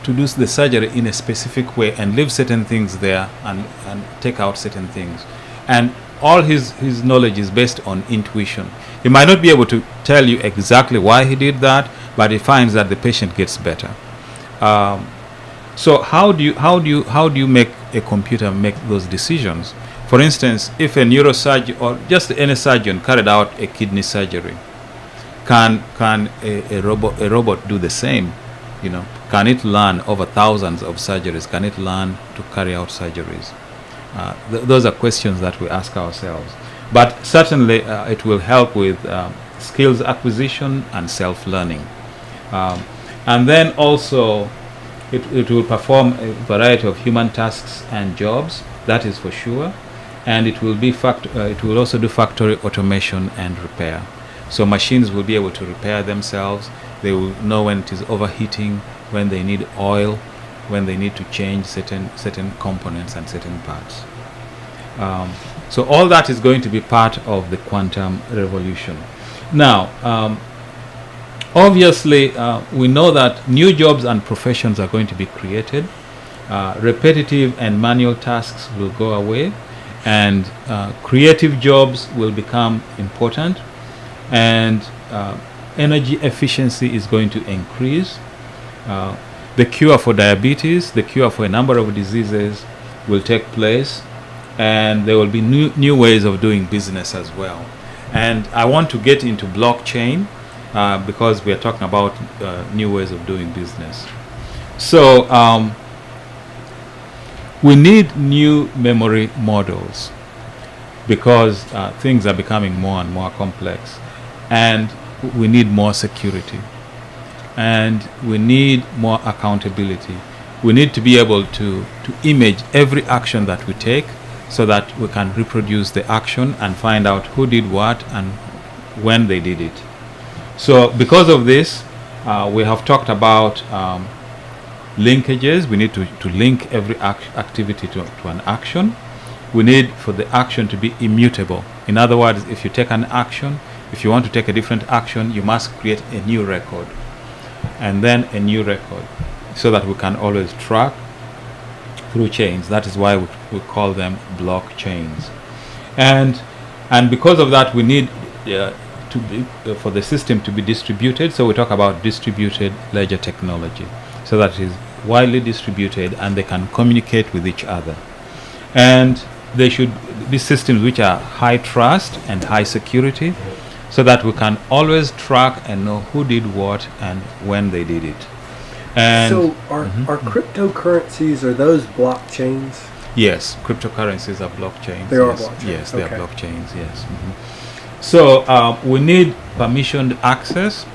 to do the surgery in a specific way and leave certain things there and take out certain things. And all his knowledge is based on intuition. He might not be able to tell you exactly why he did that, but he finds that the patient gets better. So how do you make a computer make those decisions? For instance, if a neurosurgeon or just any surgeon carried out a kidney surgery, can a robot do the same? You know, can it learn over thousands of surgeries? Can it learn to carry out surgeries? Those are questions that we ask ourselves. But certainly it will help with skills acquisition and self-learning. And then also it will perform a variety of human tasks and jobs, that is for sure. And it will be it will also do factory automation and repair. So machines will be able to repair themselves. They will know when it is overheating, when they need oil, when they need to change certain components and certain parts. So all that is going to be part of the quantum revolution. Now, obviously, we know that new jobs and professions are going to be created. Repetitive and manual tasks will go away, and creative jobs will become important, and energy efficiency is going to increase. The cure for diabetes, the cure for a number of diseases will take place, and there will be new ways of doing business as well. And I want to get into blockchain because we are talking about new ways of doing business. So we need new memory models because things are becoming more and more complex, and we need more security, and we need more accountability. We need to be able to image every action that we take so that we can reproduce the action and find out who did what and when they did it. So because of this, we have talked about linkages. We need to link every activity to an action. We need for the action to be immutable. In other words, if you take an action, if you want to take a different action, you must create a new record and then a new record so that we can always track through chains. That is why we call them blockchains. And because of that, we need for the system to be distributed. So we talk about distributed ledger technology, so that it is widely distributed and they can communicate with each other. And they should be systems which are high trust and high security, so that we can always track and know who did what and when they did it. And so are cryptocurrencies, are those blockchains? Yes, cryptocurrencies are blockchains. They are yes. blockchains. Yes, they Okay. are blockchains. Yes. So we need permissioned access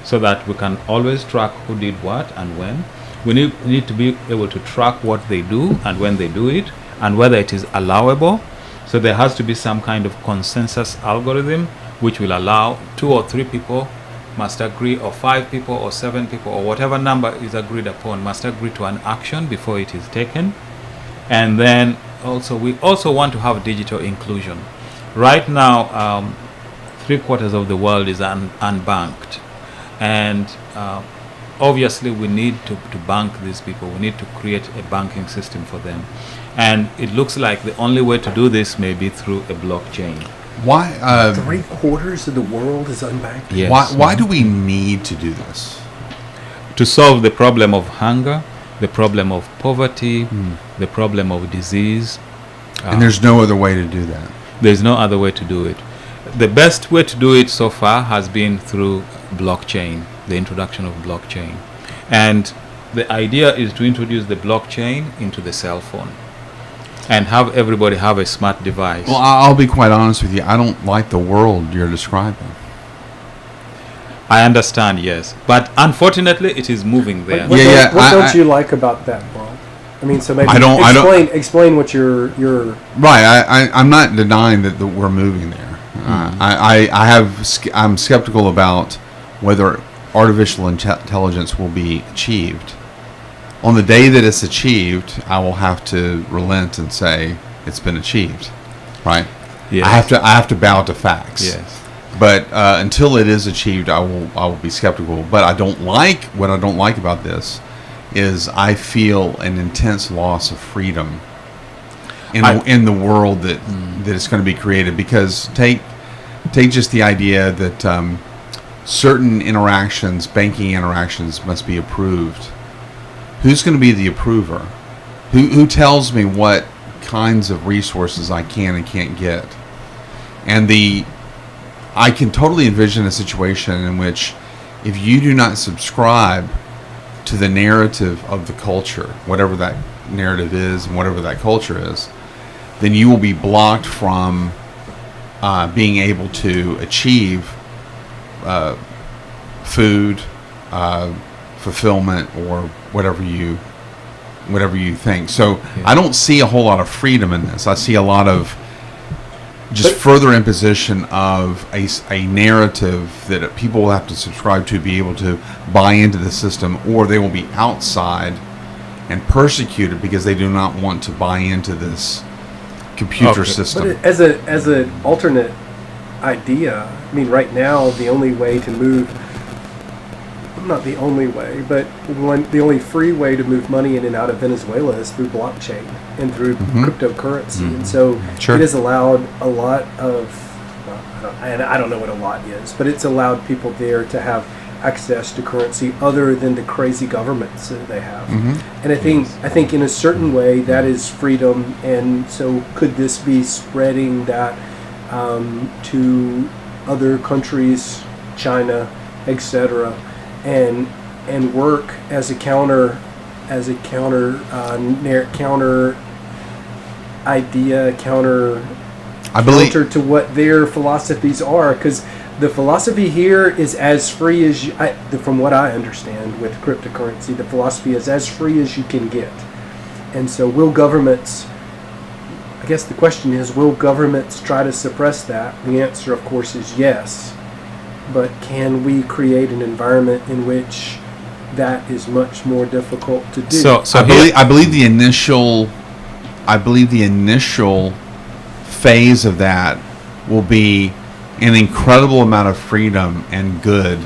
so that we can always track who did what and when. We need to be able to track what they do and when they do it and whether it is allowable. So there has to be some kind of consensus algorithm which will allow 2 or 3 people must agree, or 5 people or 7 people, or whatever number is agreed upon must agree to an action before it is taken. And then we also want to have digital inclusion. Right now, 3/4 of the world is unbanked, and obviously we need to bank these people. We need to create a banking system for them, and it looks like the only way to do this may be through a blockchain. Why? 3/4 of the world is unbanked. Yes. Why do we need to do this? To solve the problem of hunger, the problem of poverty, the problem of disease. And there's no other way to do that. There's no other way to do it. The best way to do it so far has been through blockchain, the introduction of blockchain. And the idea is to introduce the blockchain into the cell phone and have everybody have a smart device. Well, I'll be quite honest with you. I don't like the world you're describing. I understand, yes. But unfortunately, it is moving there. What, Yeah, what don't I- you like about that world? I mean, so maybe I don't- explain what your Right. I'm not denying that we're moving there. I'm skeptical about whether artificial intelligence will be achieved. On the day that it's achieved, I will have to relent and say it's been achieved. Right. Yes. I have to bow to facts. Yes. But until it is achieved, I will be skeptical. But what I don't like about this is I feel an intense loss of freedom in the world that is going to be created. Because take just the idea that certain interactions, banking interactions, must be approved. Who's going to be the approver? Who tells me what kinds of resources I can and can't get? And I can totally envision a situation in which if you do not subscribe to the narrative of the culture, whatever that narrative is and whatever that culture is, then you will be blocked from being able to achieve food, fulfillment, or whatever you think. So I don't see a whole lot of freedom in this. I see a lot of just further imposition of a narrative that people will have to subscribe to be able to buy into the system, or they will be outside and persecuted because they do not want to buy into this computer system. But as an alternate idea, I mean, right now the only way to move, not the only way, but the only free way to move money in and out of Venezuela is through blockchain and through cryptocurrency. And so it has allowed a lot of, I don't know what a lot is, but it's allowed people there to have access to currency other than the crazy governments that they have. And I think in a certain way that is freedom. And so could this be spreading that to other countries, China, etc., and work as a counter idea, counter to what their philosophies are, because the philosophy here is as free as from what I understand with cryptocurrency, the philosophy is as free as you can get. And so will governments, I guess the question is, will governments try to suppress that? The answer, of course, is yes. But can we create an environment in which that is much more difficult to do? So I believe the initial phase of that will be an incredible amount of freedom and good.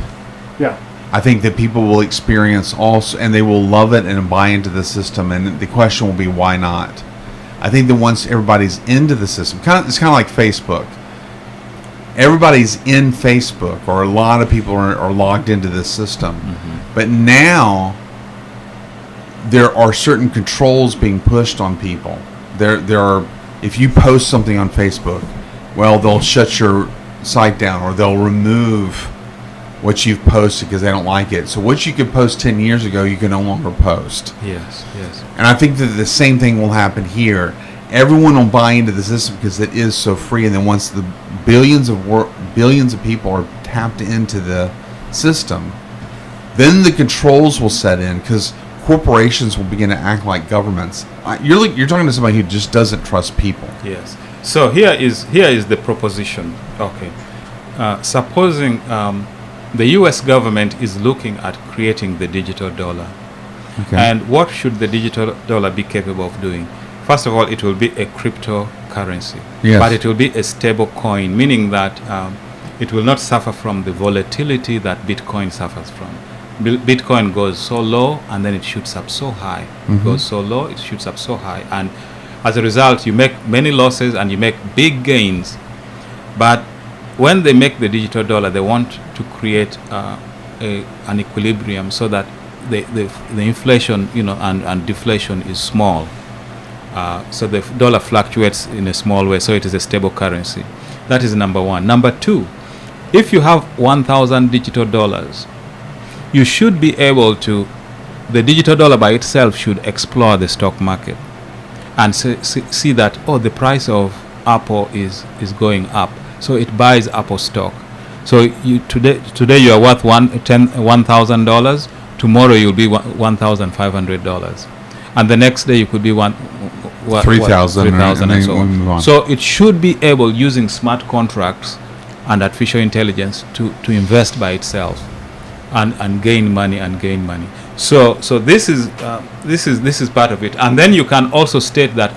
Yeah. I think that people will experience also, and they will love it and buy into the system. And the question will be, why not? I think that once everybody's into the system, it's kind of like Facebook. Everybody's in Facebook, or a lot of people are logged into this system. But now there are certain controls being pushed on people. There are, if you post something on Facebook, well, they'll shut your site down, or they'll remove what you've posted because they don't like it. So what you could post 10 years ago, you can no longer post. Yes. And I think that the same thing will happen here. Everyone will buy into the system because it is so free, and then once the billions of people are tapped into the system, then the controls will set in, because corporations will begin to act like governments. You're talking to somebody who just doesn't trust people. Yes. So here is the proposition. Okay. Supposing the U.S. government is looking at creating the digital dollar, and what should the digital dollar be capable of doing? First of all, it will be a cryptocurrency, but it will be a stable coin, meaning that it will not suffer from the volatility that Bitcoin suffers from. Bitcoin goes so low and then it shoots up so high. It goes so low, it shoots up so high. And as a result, you make many losses and you make big gains. But when they make the digital dollar, they want to create an equilibrium so that the inflation, and deflation is small. So the dollar fluctuates in a small way, so it is a stable currency. That is number one. Number two, if you have 1,000 digital dollars, you should be able to, the digital dollar by itself should explore the stock market and see that, the price of Apple is going up. So it buys Apple stock. So today you are worth $1,000. Tomorrow you'll be $1,500. And the next day you could be 3,000 and so on. So it should be able, using smart contracts and artificial intelligence, to invest by itself and gain money. So this is part of it. And then you can also state that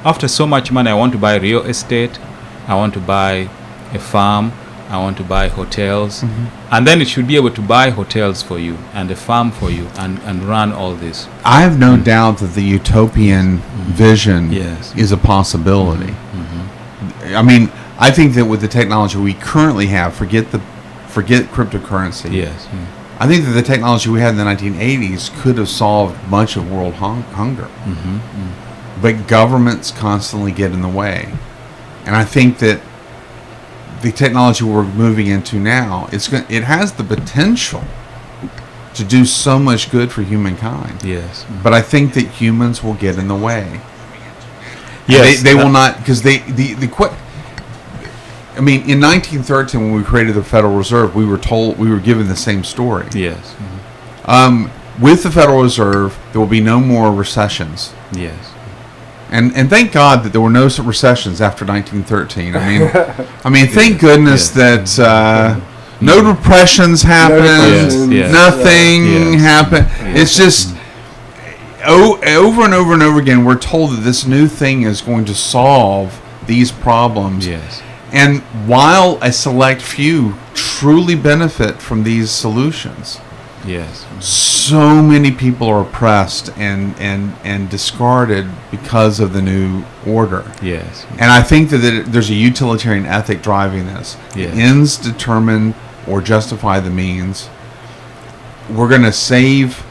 after so much money, I want to buy real estate, I want to buy a farm, I want to buy hotels, Mm-hmm. and then it should be able to buy hotels for you and a farm for you and run all this. I have no doubt that the utopian vision Yes. is a possibility. I mean, I think that with the technology we currently have, forget cryptocurrency. Yes. I think that the technology we had in the 1980s could have solved much of world hunger. But governments constantly get in the way. And I think that the technology we're moving into now, it has the potential to do so much good for humankind. Yes. But I think that humans will get in the way. Yes. They will not, because I mean, in 1913, when we created the Federal Reserve, we were given the same story. Yes. With the Federal Reserve, there will be no more recessions. Yes. And thank God that there were no recessions after 1913. I mean, thank goodness that no depressions happened. Yes. Nothing happened. It's just over and over and over again, we're told that this new thing is going to solve these problems. Yes. And while a select few truly benefit from these solutions, Yes. so many people are oppressed and discarded because of the new order. Yes. And I think that there's a utilitarian ethic driving this. Yes. The ends determine or justify the means. We're going to save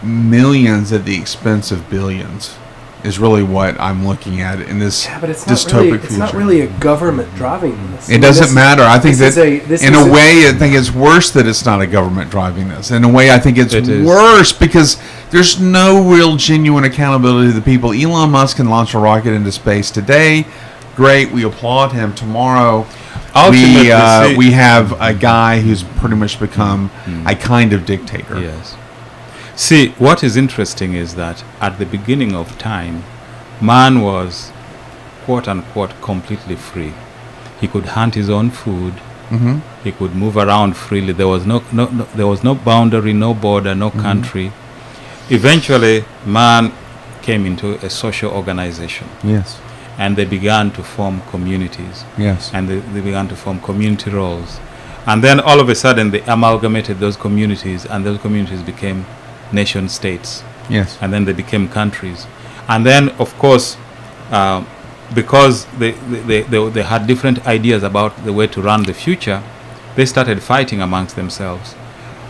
millions at the expense of billions, is really what I'm looking at in this Yeah, but it's dystopic not really, future. it's not really a government driving this. It doesn't matter. I think this that, is in a a way, I think it's worse that it's not a government driving this. In a way, I think it's It is. worse because there's no real genuine accountability to the people. Elon Musk can launch a rocket into space today. Great, we applaud him. Tomorrow, Ultimately, we have a guy who's pretty much become a kind of dictator. Yes. See, what is interesting is that at the beginning of time, man was, quote unquote, completely free. He could hunt his own food. Mm-hmm. He could move around freely. There was no boundary, no border, no country. Eventually, man came into a social organization, Yes. and they began to form communities, Yes. and they began to form community roles. And then all of a sudden, they amalgamated those communities, and those communities became nation states, Yes. and then they became countries. And then, of course, because they had different ideas about the way to run the future, they started fighting amongst themselves.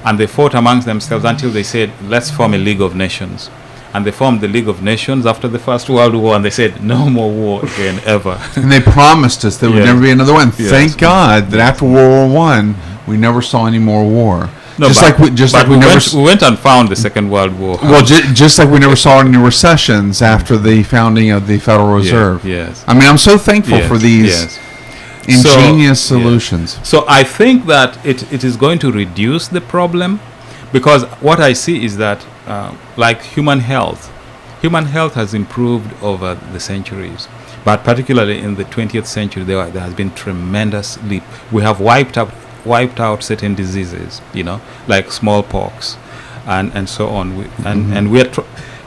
And they fought amongst themselves until they said, let's form a League of Nations. And they formed the League of Nations after the First World War, and they said, no more war again, ever. And they promised us there would Yes. never be another one. Yes. Thank God that after World War I, we never saw any more war. No, just but- like we never. we went and found the Second World War. Well, just like we never saw any recessions after the founding of the Federal Reserve. Yes. I mean, I'm so thankful Yes, for these yes. ingenious So, solutions. So I think that it is going to reduce the problem, because what I see is that, like human health has improved over the centuries, but particularly in the 20th century, there has been tremendous leap. We have wiped out certain diseases, like smallpox, and so on. And we are.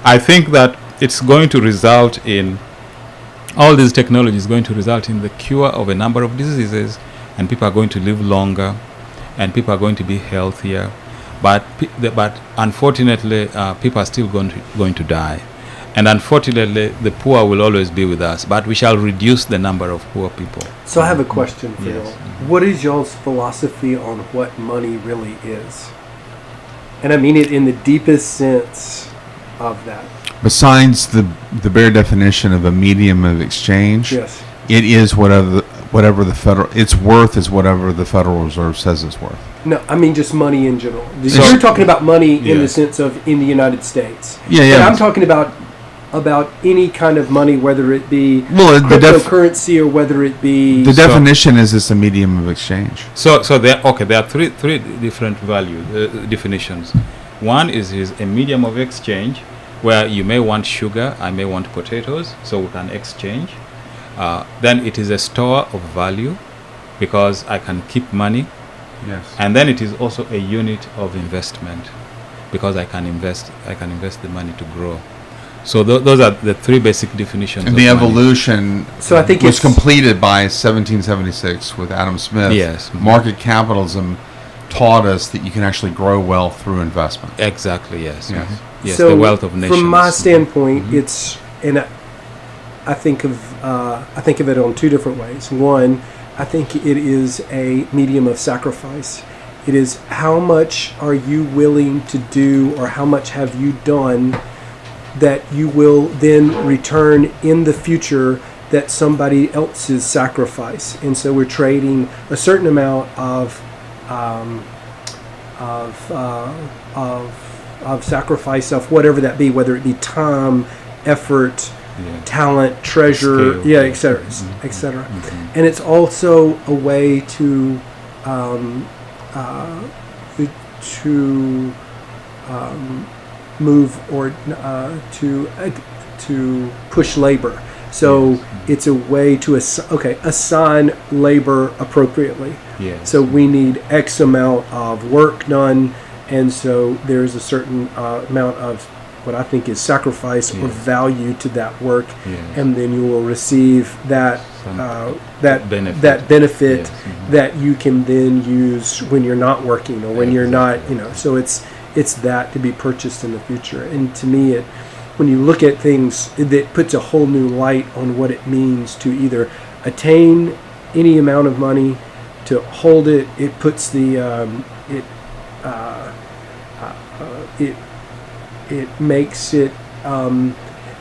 I think that it's going to result in all these technologies going to result in the cure of a number of diseases, and people are going to live longer, and people are going to be healthier. But unfortunately, people are still going to die. And unfortunately, the poor will always be with us, but we shall reduce the number of poor people. So I have a question for Yes. y'all. What is y'all's philosophy on what money really is? And I mean it in the deepest sense of that. Besides the bare definition of a medium of exchange, Yes. it is whatever the federal its worth is whatever the Federal Reserve says it's worth. No, I mean just money in general. So- You're talking about money in the Yes. sense of in the United States. Yeah, And yeah. I'm talking about any kind of money, whether it be Well, cryptocurrency or whether it be the definition is it's a medium of exchange. So there are three different value definitions. One is a medium of exchange, where you may want sugar, I may want potatoes, so we can exchange. Then it is a store of value, because I can keep money. Yes. And then it is also a unit of investment, because I can invest the money to grow. So those are the three basic definitions. And of the money. evolution So I think was it's completed by 1776 with Adam Smith. Yes. Mhm. Market capitalism taught us that you can actually grow wealth through investment. Exactly. Yes. Yes. Mhm. Yes. so The wealth of nations. from my standpoint, Mhm. it's and I think of it on two different ways. One, I think it is a medium of sacrifice. It is how much are you willing to do, or how much have you done that you will then return in the future that somebody else's sacrifice. And so we're trading a certain amount of sacrifice of whatever that be, whether it be time, effort, Yeah. talent, treasure, Skill, yeah, yeah. etc., Mhm. etc. Mhm. And it's also a way to um, uh, to move or to push labor. So Yes. it's a way to assign labor appropriately. Yes. So we need X amount of work done, and so there's a certain amount of what I think is sacrifice or Yes. value to that work, Yes. and then you will receive that Some benefit Yes. Mhm. that you can then use when you're not working or when you're not, Exactly. So it's that to be purchased in the future. And to me, when you look at things, it puts a whole new light on what it means to either attain any amount of money, to hold it. It puts it makes it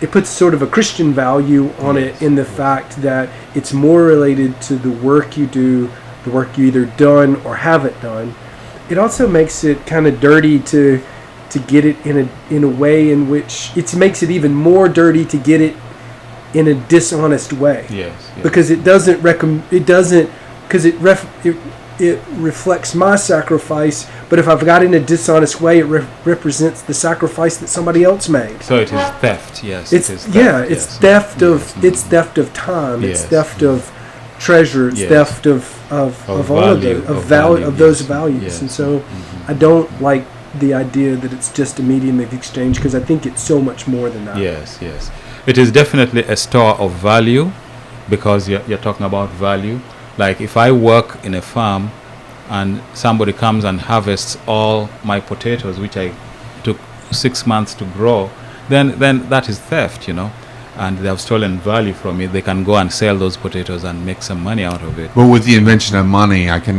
it puts sort of a Christian value on Yes. it, in the fact that it's more related to the work you do, the work you either done or haven't done. It also makes it kind of dirty to get it in a way in which it makes it even more dirty to get it in a dishonest way. Yes. Yes. Because it doesn't because it reflects my sacrifice, but if I've got it in a dishonest way, it represents the sacrifice that somebody else made. So it is theft. Yes. It's it is theft, it's yes. theft of Yes. it's theft of time. It's Yes. theft of treasure. It's Yes. theft of all of value, those of those yes. values. Yes. And so Mhm. I don't like the idea that it's just a medium of exchange, because I think it's so much more than that. Yes, yes. It is definitely a store of value, because you're talking about value. Like if I work in a farm and somebody comes and harvests all my potatoes, which I took 6 months to grow, then that is theft, and they have stolen value from me. They can go and sell those potatoes and make some money out of it. But with the invention of money, I can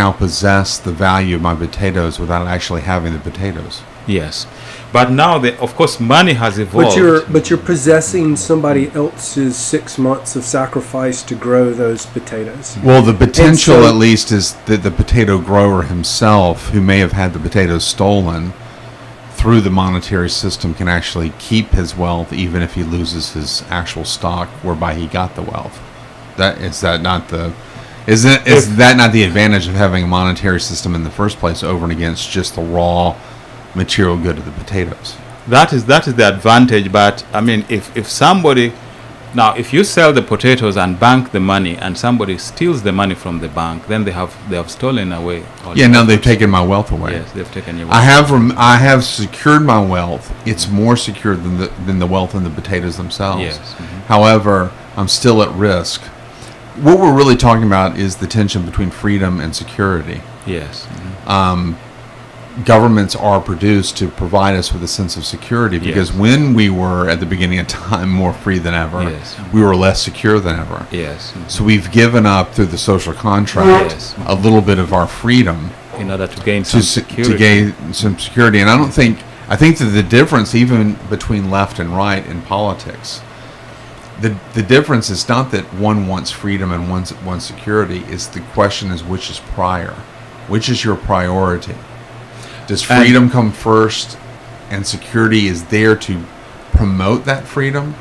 now possess the value of my potatoes without actually having the potatoes. Yes. But now, of course, money has evolved. But you're possessing somebody else's 6 months of sacrifice to grow those potatoes. Well, the potential, And so- at least, is that the potato grower himself, who may have had the potatoes stolen through the monetary system, can actually keep his wealth even if he loses his actual stock whereby he got the wealth. Is that not the advantage of having a monetary system in the first place over and against just the raw material good of the potatoes? That is the advantage. But I mean, if somebody, now if you sell the potatoes and bank the money, and somebody steals the money from the bank, then they have stolen away. All Yeah, your no, they've efforts. taken my wealth away. Yes, they've taken your. I have secured my wealth. It's more secure than the wealth in the potatoes themselves. Yes. Mhm. However, I'm still at risk. What we're really talking about is the tension between freedom and security. Yes. Mhm. Governments are produced to provide us with a sense of security, because Yes. when we were at the beginning of time more free than ever, Yes. we were less secure than ever. Yes. Mhm. So we've given up through the social contract Yes. a little bit of our freedom In order to gain some security. to gain some security. And I think that the difference even between left and right in politics, the difference is not that one wants freedom and one wants security. Is the question is which is prior, which is your priority? Does freedom come first, and security is there to promote that freedom,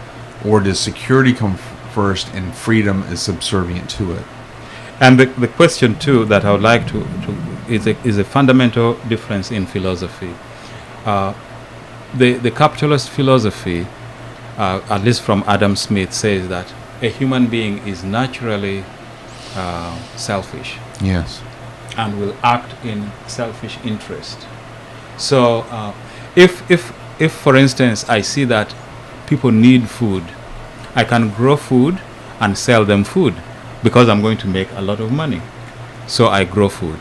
or does security come first and freedom is subservient to it? And the question too that I would like to is a fundamental difference in philosophy. The capitalist philosophy, at least from Adam Smith, says that a human being is naturally selfish Yes. and will act in selfish interest. So if if for instance I see that people need food, I can grow food and sell them food because I'm going to make a lot of money. So I grow food.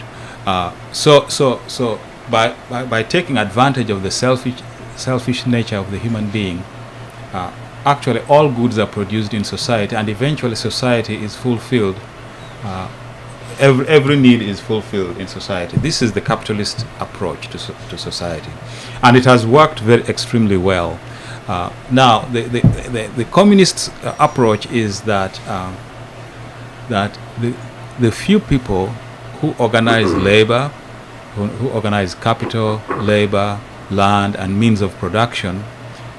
So by taking advantage of the selfish nature of the human being, actually all goods are produced in society, and eventually society is fulfilled. Every need is fulfilled in society. This is the capitalist approach to society, and it has worked very extremely well. Now the communist approach is that the few people who organize labor, who organize capital, labor, land, and means of production,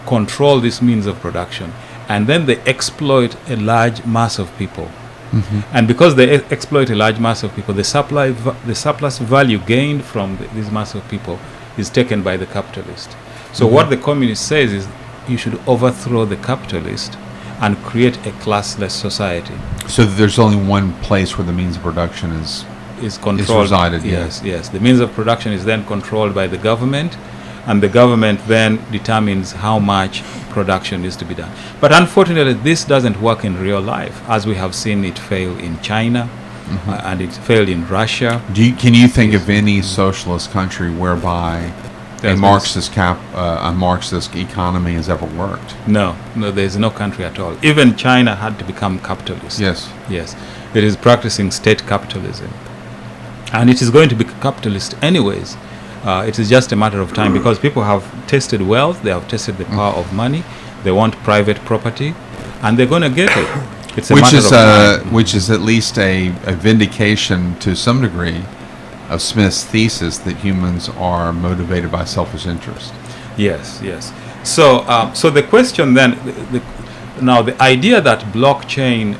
control this means of production, and then they exploit a large mass of people. And because they exploit a large mass of people, the surplus value gained from this mass of people is taken by the capitalist. So what the communist says is you should overthrow the capitalist and create a classless society. So there's only one place where the means of production is controlled. Resided. Yes, yes. The means of production is then controlled by the government, and the government then determines how much production is to be done. But unfortunately, this doesn't work in real life, as we have seen it fail in China, and it failed in Russia. Can you think of any socialist country whereby a Marxist economy has ever worked? No, there's no country at all. Even China had to become capitalist. Yes. Yes. It is practicing state capitalism. And it is going to be capitalist anyways. It is just a matter of time, because people have tasted wealth, they have tasted the power of money, they want private property, and they're going to get it. It's a matter of time. Which is at least a vindication to some degree of Smith's thesis that humans are motivated by selfish interest. Yes, yes. So, so the question then, now the idea that blockchain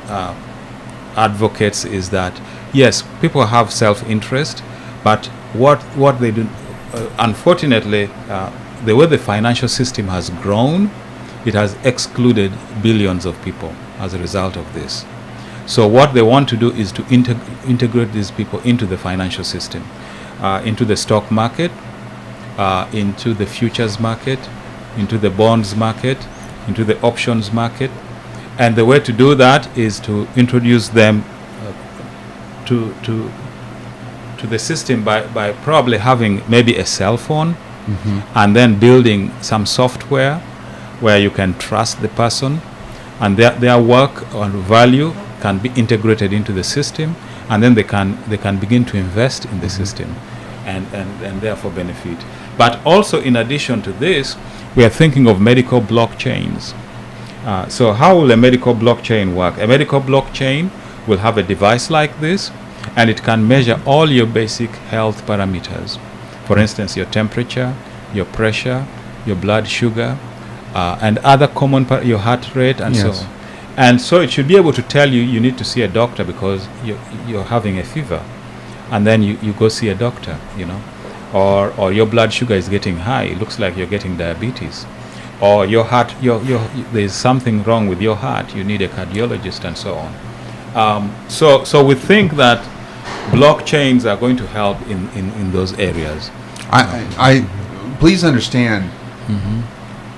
advocates is that yes, people have self-interest, but what they do, unfortunately, the way the financial system has grown, it has excluded billions of people as a result of this. So what they want to do is to integrate these people into the financial system, into the stock market, into the futures market, into the bonds market, into the options market. And the way to do that is to introduce them to the system by probably having maybe a cell phone, and then building some software where you can trust the person, and their work or value can be integrated into the system, and then they can begin to invest in the system and therefore benefit. But also, in addition to this, we are thinking of medical blockchains. So how will a medical blockchain work? A medical blockchain will have a device like this, and it can measure all your basic health parameters. For instance, your temperature, your pressure, your blood sugar, and other common your heart rate, and so on. And so it should be able to tell you need to see a doctor because you're having a fever, and then you go see a doctor, or your blood sugar is getting high. It looks like you're getting diabetes, or your heart, there's something wrong with your heart. You need a cardiologist, and so on. So we think that blockchains are going to help in those areas. I please understand.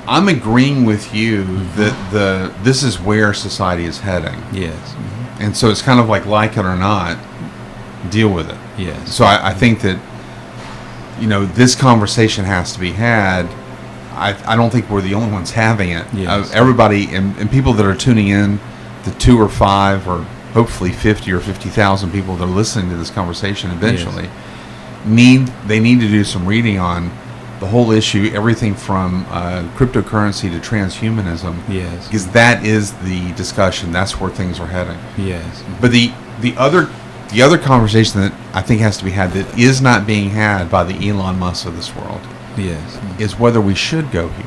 I'm agreeing with you that this is where society is heading. Yes. And so it's kind of like it or not, deal with it. Yes. So I think that, this conversation has to be had. I don't think we're the only ones having it. Yes. Everybody and people that are tuning in, the 2 or 5 or hopefully 50 or 50,000 people that are listening to this conversation eventually, need to do some reading on the whole issue, everything from cryptocurrency to transhumanism. Yes. Because that is the discussion. That's where things are heading. Yes. But the other conversation that I think has to be had that is not being had by the Elon Musk of this world, yes, is whether we should go here,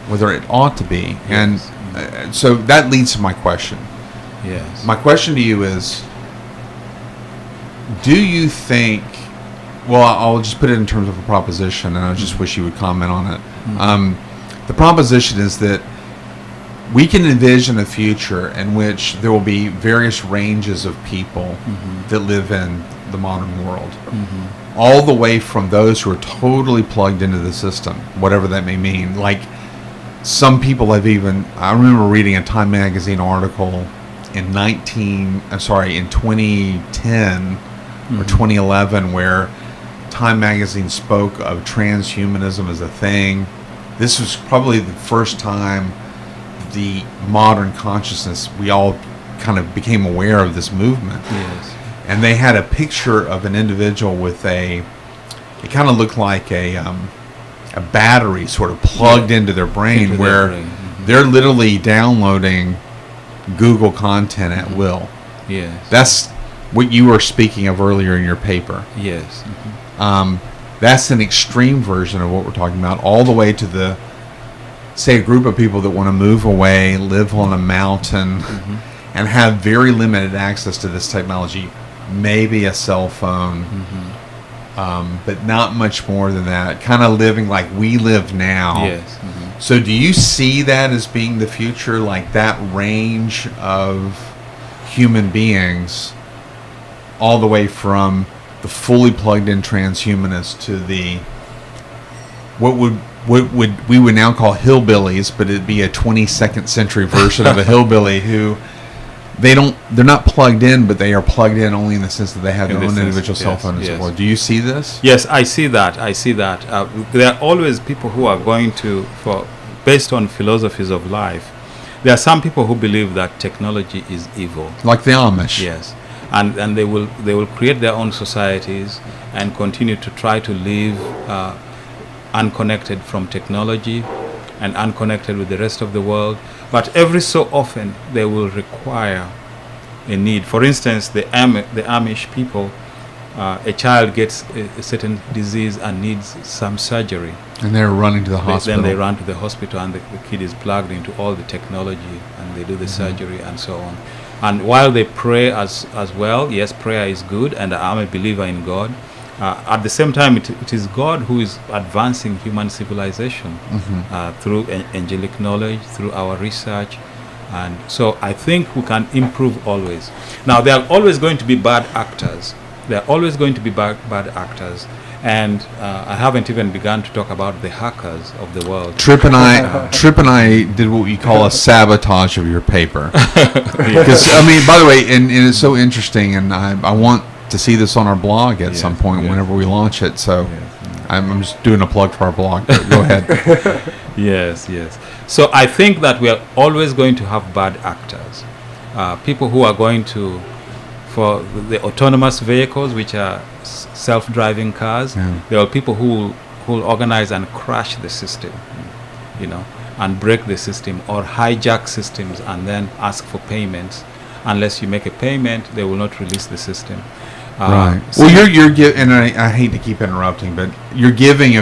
whether it ought to be. Yes. And so that leads to my question. Yes. My question to you is, do you think, well, I'll just put it in terms of a proposition, and I just wish you would comment on it. The proposition is that we can envision a future in which there will be various ranges of people that live in the modern world. All the way from those who are totally plugged into the system, whatever that may mean. Like, some people have even, I remember reading a Time magazine article in 2010 or 2011 where Time magazine spoke of transhumanism as a thing. This was probably the first time the modern consciousness, we all kind of became aware of this movement. Yes. And they had a picture of an individual with it kind of looked like a battery sort of plugged into their brain, where they're literally downloading Google content at will. Yes. That's what you were speaking of earlier in your paper. Yes. That's an extreme version of what we're talking about, all the way to say a group of people that want to move away, live on a mountain, and have very limited access to this technology. Maybe a cell phone, but not much more than that. Kind of living like we live now. Yes. So do you see that as being the future, like that range of human beings, all the way from the fully plugged in transhumanists to the what we would now call hillbillies, but it'd be a 22nd century version of a hillbilly who they're not plugged in, but they are plugged in only in the sense that they have their own individual cell phone and so forth. Do you see this? Yes, I see that. There are always people who are going to, based on philosophies of life, there are some people who believe that technology is evil. Like the Amish. Yes. And they will create their own societies and continue to try to live unconnected from technology and unconnected with the rest of the world. But every so often they will require a need. For instance, the Amish people, a child gets a certain disease and needs some surgery. And they're running to the hospital. Then they run to the hospital, and the kid is plugged into all the technology, and they do the surgery and so on. And while they pray as well, yes, prayer is good, and I'm a believer in God. At the same time, it is God who is advancing human civilization through angelic knowledge, through our research. And so I think we can improve always. Now, there are always going to be bad actors. There are always going to be bad actors. And I haven't even begun to talk about the hackers of the world. Trip and I did what we call a sabotage of your paper. Because, I mean, by the way, and it's so interesting, and I want to see this on our blog at some point whenever we launch it. So I'm just doing a plug for our blog. But go ahead. Yes. So I think that we are always going to have bad actors. People who are going to, for the autonomous vehicles, which are self-driving cars, there are people who will organize and crash the system, and break the system or hijack systems and then ask for payments. Unless you make a payment, they will not release the system. Right. Well, you're and I hate to keep interrupting, but you're giving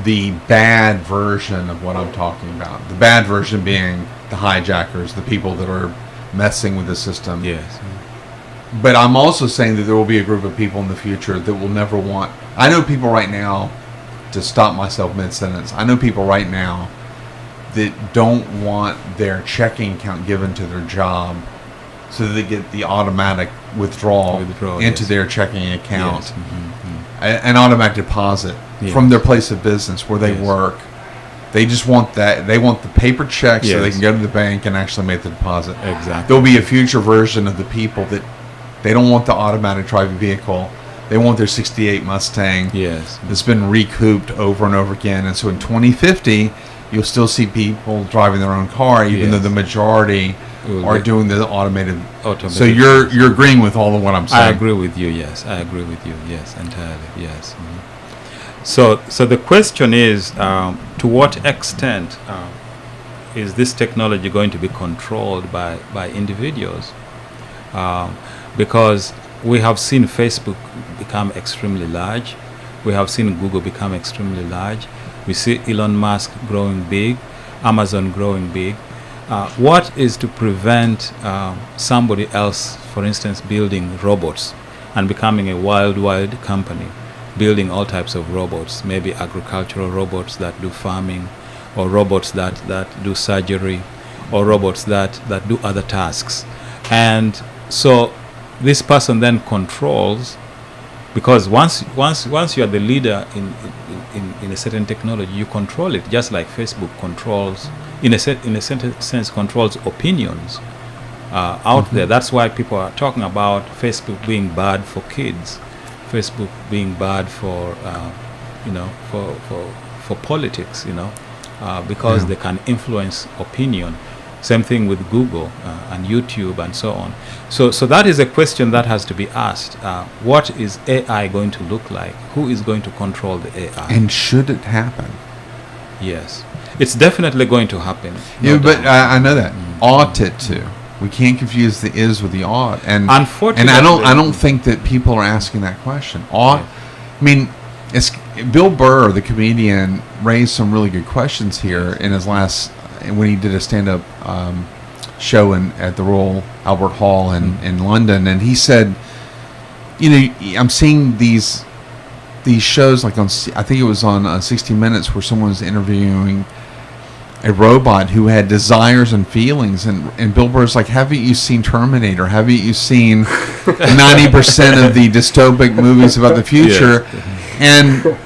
the bad version of what I'm talking about. The bad version being the hijackers, the people that are messing with the system. Yes. But I'm also saying that there will be a group of people in the future that will never want. I know people right now, to stop myself mid-sentence, I know people right now that don't want their checking account given to their job so that they get the automatic withdrawal into their checking account. Yes. An automatic deposit from their place of business where they work. They just want that. They want the paper check so they can go to the bank and actually make the deposit. Exactly. There'll be a future version of the people that they don't want the automatic driving vehicle. They want their 68 Mustang that's been recouped over and over again. And so in 2050, you'll still see people driving their own car, even though the majority are doing the automated. So you're agreeing with all of what I'm saying. I agree with you. Yes, I agree with you. Yes, entirely. Yes. So the question is, to what extent is this technology going to be controlled by individuals? Because we have seen Facebook become extremely large. We have seen Google become extremely large. We see Elon Musk growing big, Amazon growing big. What is to prevent somebody else, for instance, building robots and becoming a worldwide company, building all types of robots, maybe agricultural robots that do farming, or robots that do surgery, or robots that do other tasks. And so this person then controls, because once you are the leader in a certain technology, you control it, just like Facebook controls, in a certain sense, controls opinions out there. That's why people are talking about Facebook being bad for kids, Facebook being bad for for politics, because they can influence opinion. Same thing with Google and YouTube and so on. So that is a question that has to be asked. What is AI going to look like? Who is going to control the AI? And should it happen? Yes, it's definitely going to happen. Yeah, no but doubt. I know that. Ought it to? We can't confuse the is with the ought. And Unfortunately, and I don't think that people are asking that question. Ought. Yeah. I mean, it's Bill Burr, the comedian, raised some really good questions here in his last, when he did a stand-up show at the Royal Albert Hall in London, and he said, I'm seeing these shows like on, I think it was on 60 Minutes, where someone was interviewing a robot who had desires and feelings, and Bill Burr's like, haven't you seen Terminator? Haven't you seen 90% of the dystopic movies about the future? Yes. And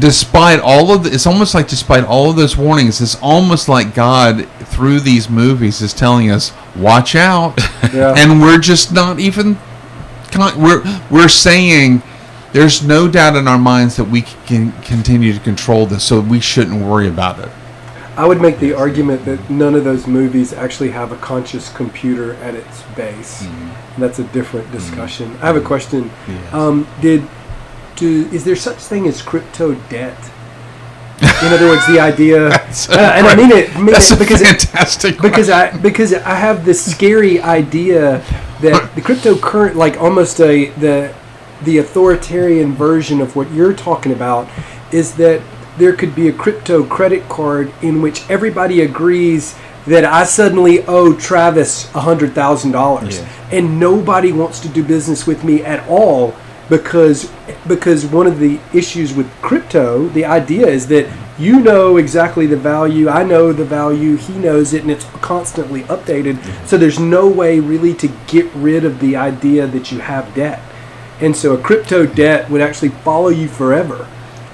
despite all of it's almost like despite all of those warnings, it's almost like God through these movies is telling us, watch out. Yeah. And we're just not even, we're saying there's no doubt in our minds that we can continue to control this, so we shouldn't worry about it. I would make the argument that none of those movies actually have a conscious computer at its base. Mm-hmm. That's a different discussion. I have a question. Yes. Is there such thing as crypto debt? In other words, the idea, and I mean it because fantastic because I have this scary idea that the cryptocurrency, like almost the authoritarian version of what you're talking about, is that there could be a crypto credit card in which everybody agrees that I suddenly owe Travis $100,000, and nobody wants to do business with me at all. Because one of the issues with crypto, the idea is that you know exactly the value, I know the value, he knows it, and it's constantly updated. So there's no way really to get rid of the idea that you have debt. And so a crypto debt would actually follow you forever.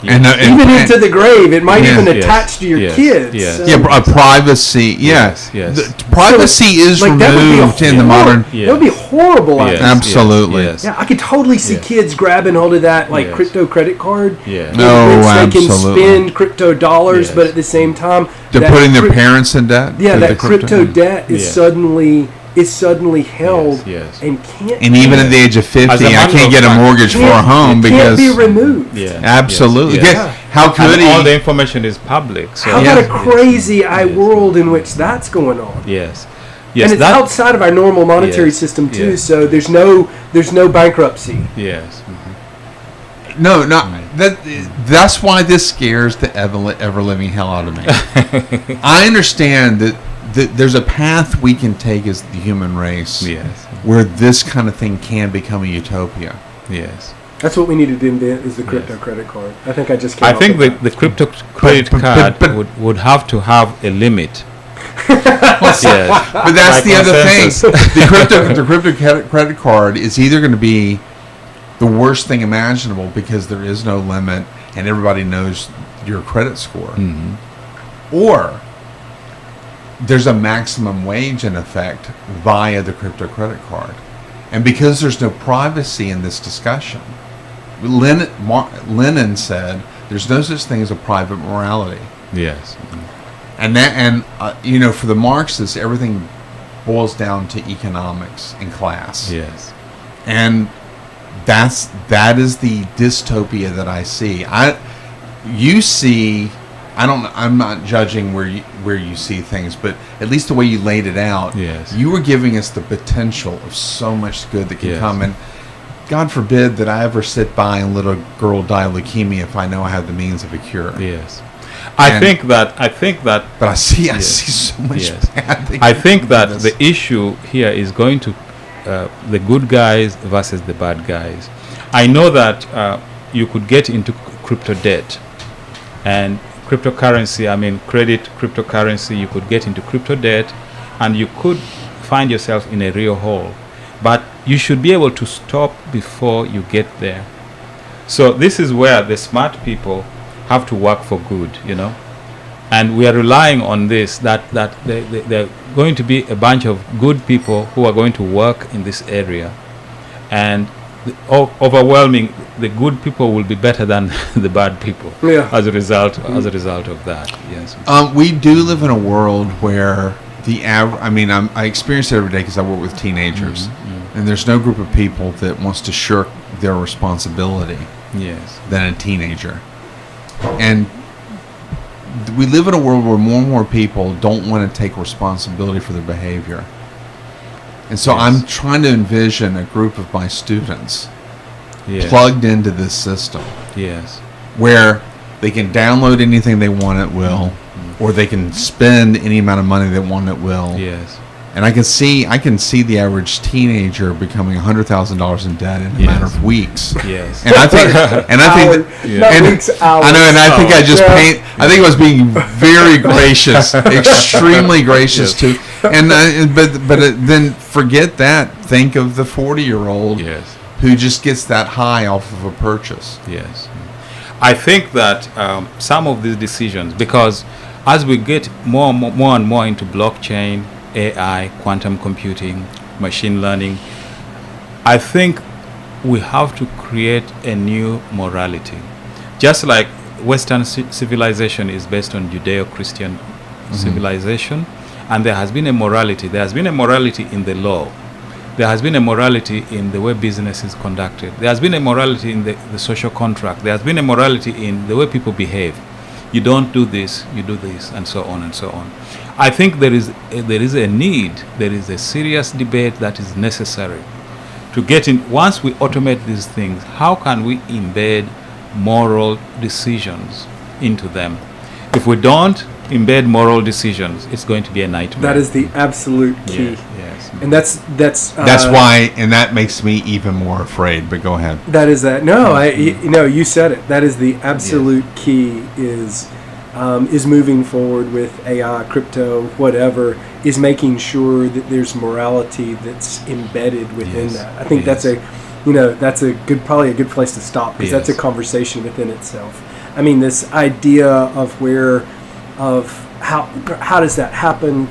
Even into the grave. It might even attach to your kids. Yes. So. Privacy. Yes. Privacy is like, removed in the modern. That would be horrible. Yes. Absolutely. Yes. Yeah, I could totally see kids grabbing hold of that crypto credit card. Yeah. No, they can absolutely. spend crypto dollars, but at the same time, they're putting their parents in debt. Yeah, that crypto debt is suddenly held and can't. And even at the age of 50, I can't get a mortgage for a home because can't be removed. Yeah. Absolutely. Yeah. How could all the information is public. So how about a crazy world in which that's going on? Yes. And it's outside of our normal monetary system too. Yes. So there's no bankruptcy. Yes. Mm-hmm. No, that's why this scares the ever living hell out of me. I understand that there's a path we can take as the human race, where this kind of thing can become a utopia. Yes. That's what we needed to invent, is the crypto credit card. I think I just came I up think with the crypto credit card would have to have a limit. Yes. But that's the other thing. The crypto credit card is either going to be the worst thing imaginable because there is no limit and everybody knows your credit score, or there's a maximum wage in effect via the crypto credit card. And because there's no privacy in this discussion, Lenin said there's no such thing as a private morality. Yes. And for the Marxists, everything boils down to economics and class. Yes. And that is the dystopia that I see. I'm not judging where you see things, but at least the way you laid it out, you were giving us the potential of so much good that can come. And God forbid that I ever sit by and let a girl die of leukemia if I know I have the means of a cure. Yes. I think that. But I see so much bad things. I think that the issue here is going to the good guys versus the bad guys. I know that you could get into crypto debt, and cryptocurrency, I mean credit cryptocurrency, you could get into crypto debt and you could find yourself in a real hole. But you should be able to stop before you get there. So this is where the smart people have to work for good, you know. And we are relying on this, that there are going to be a bunch of good people who are going to work in this area. And overwhelming, the good people will be better than the bad people as a result of that. Yes. We do live in a world where I experience it every day because I work with teenagers, and there's no group of people that wants to shirk their responsibility than a teenager. And we live in a world where more and more people don't want to take responsibility for their behavior. And so I'm trying to envision a group of my students plugged into this system. Yes. Where they can download anything they want at will, or they can spend any amount of money they want at will. Yes. And I can see the average teenager becoming $100,000 in debt in a matter of weeks. Yes. And I think I think I was being very gracious, extremely gracious to. And then forget that. Think of the 40-year-old who just gets that high off of a purchase. Yes. I think that some of these decisions, because as we get more and more into blockchain, AI, quantum computing, machine learning, I think we have to create a new morality. Just like Western civilization is based on Judeo-Christian civilization, and there has been a morality. There has been a morality in the law. There has been a morality in the way business is conducted. There has been a morality in the social contract. There has been a morality in the way people behave. You don't do this, you do this, and so on and so on. I think there is a need, there is a serious debate that is necessary to get in. Once we automate these things, how can we embed moral decisions into them? If we don't embed moral decisions, it's going to be a nightmare. That is the absolute key. Yes. And that's why, and that makes me even more afraid. But go ahead. That is that. No, you said it. That is the absolute key. Is moving forward with AI, crypto, whatever. Is making sure that there's morality that's embedded within that. I think that's probably a good place to stop, because that's a conversation within itself. I mean, this idea of how does that happen?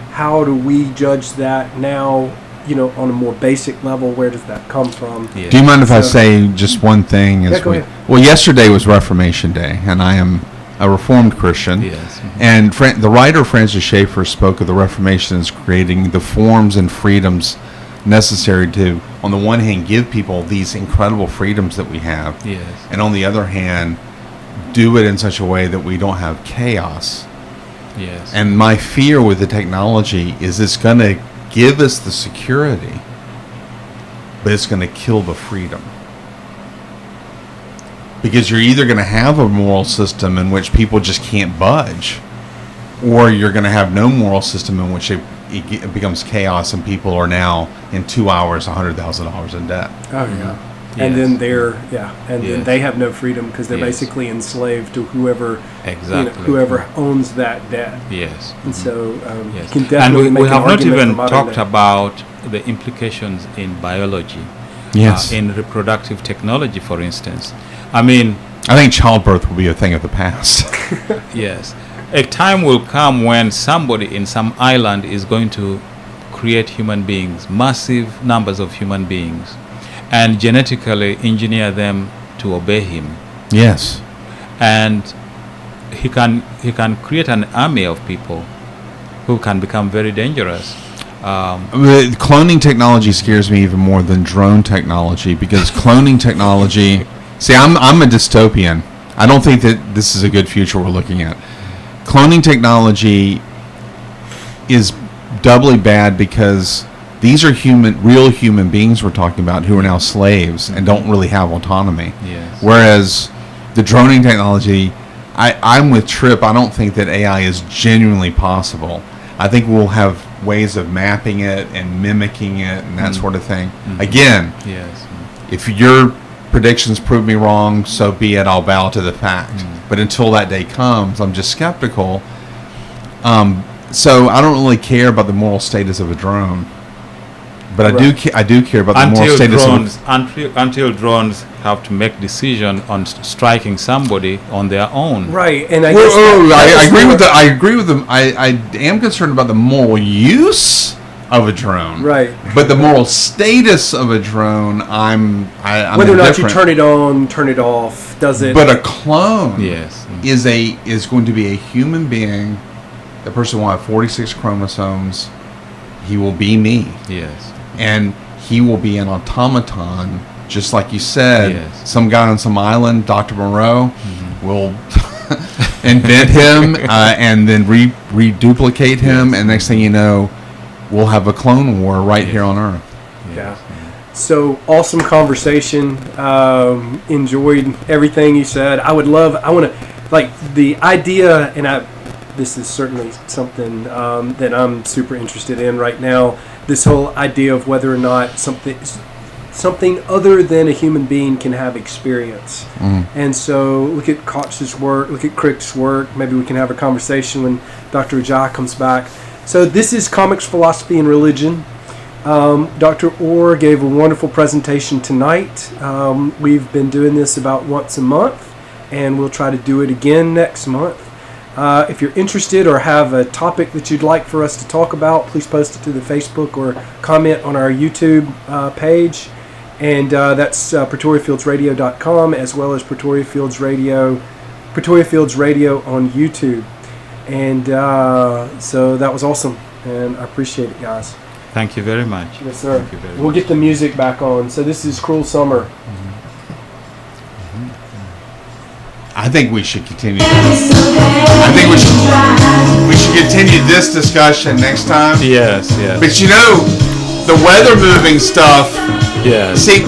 How do we judge that now? On a more basic level, where does that come from? Do you mind if I say just one thing? Go ahead. Well, yesterday was Reformation Day, and I am a Reformed Christian. Yes. And the writer Francis Schaeffer spoke of the Reformation as creating the forms and freedoms necessary to, on the one hand, give people these incredible freedoms that we have, and on the other hand, do it in such a way that we don't have chaos. Yes. And my fear with the technology is it's going to give us the security, but it's going to kill the freedom. Because you're either going to have a moral system in which people just can't budge, or you're going to have no moral system in which it becomes chaos and people are now in 2 hours $100,000 in debt. Oh yeah. And then then they have no freedom because they're basically enslaved to whoever owns that debt. Yes. And so you can definitely and make we have not even talked day. about the implications in biology. Yes. In reproductive technology, for instance. I mean, I think childbirth will be a thing of the past. Yes. A time will come when somebody in some island is going to create human beings, massive numbers of human beings, and genetically engineer them to obey him. Yes. And he can create an army of people who can become very dangerous. Cloning technology scares me even more than drone technology, because cloning technology... See, I'm a dystopian. I don't think that this is a good future we're looking at. Cloning technology is doubly bad because these are real human beings we're talking about who are now slaves and don't really have autonomy. Yes. Whereas the droning technology, I'm with Tripp. I don't think that AI is genuinely possible. I think we'll have ways of mapping it and mimicking it and that sort of thing. Again, if your predictions prove me wrong, so be it. I'll bow to the fact. But until that day comes, I'm just skeptical. So I don't really care about the moral status of a drone, but I do care about the moral status until drones have to make decision on striking somebody on their own. Right, and I agree with them. I am concerned about the moral use of a drone. Right. But the moral status of a drone, I'm whether or not you turn it on, turn it off, does it? But a clone, yes, is going to be a human being. The person will have 46 chromosomes. He will be me. Yes. And he will be an automaton, just like you said. Yes. Some guy on some island, Dr. Moreau, will invent him and then reduplicate him, and next thing you know, we'll have a clone war right here on Earth. Yeah. So awesome conversation. Enjoyed everything you said. I want to, like, the idea, and this is certainly something that I'm super interested in right now. This whole idea of whether or not something other than a human being can have experience. And so look at Koch's work, look at Crick's work. Maybe we can have a conversation when Dr. Ajay comes back. So this is Comics, Philosophy, and Religion. Dr. Orr gave a wonderful presentation tonight. We've been doing this about once a month, and we'll try to do it again next month. If you're interested or have a topic that you'd like for us to talk about, please post it to the Facebook or comment on our YouTube page. And that's PretoriaFieldsRadio.com, as well as Pretoria Fields Radio on YouTube. And so that was awesome, and I appreciate it, guys. Thank you very much. Yes, sir. Thank you very we'll much. get the music back on. So this is Cruel Summer. I think we should continue. I think we should continue this discussion next time. Yes, yes. But you know, the weather moving stuff. Yes. See,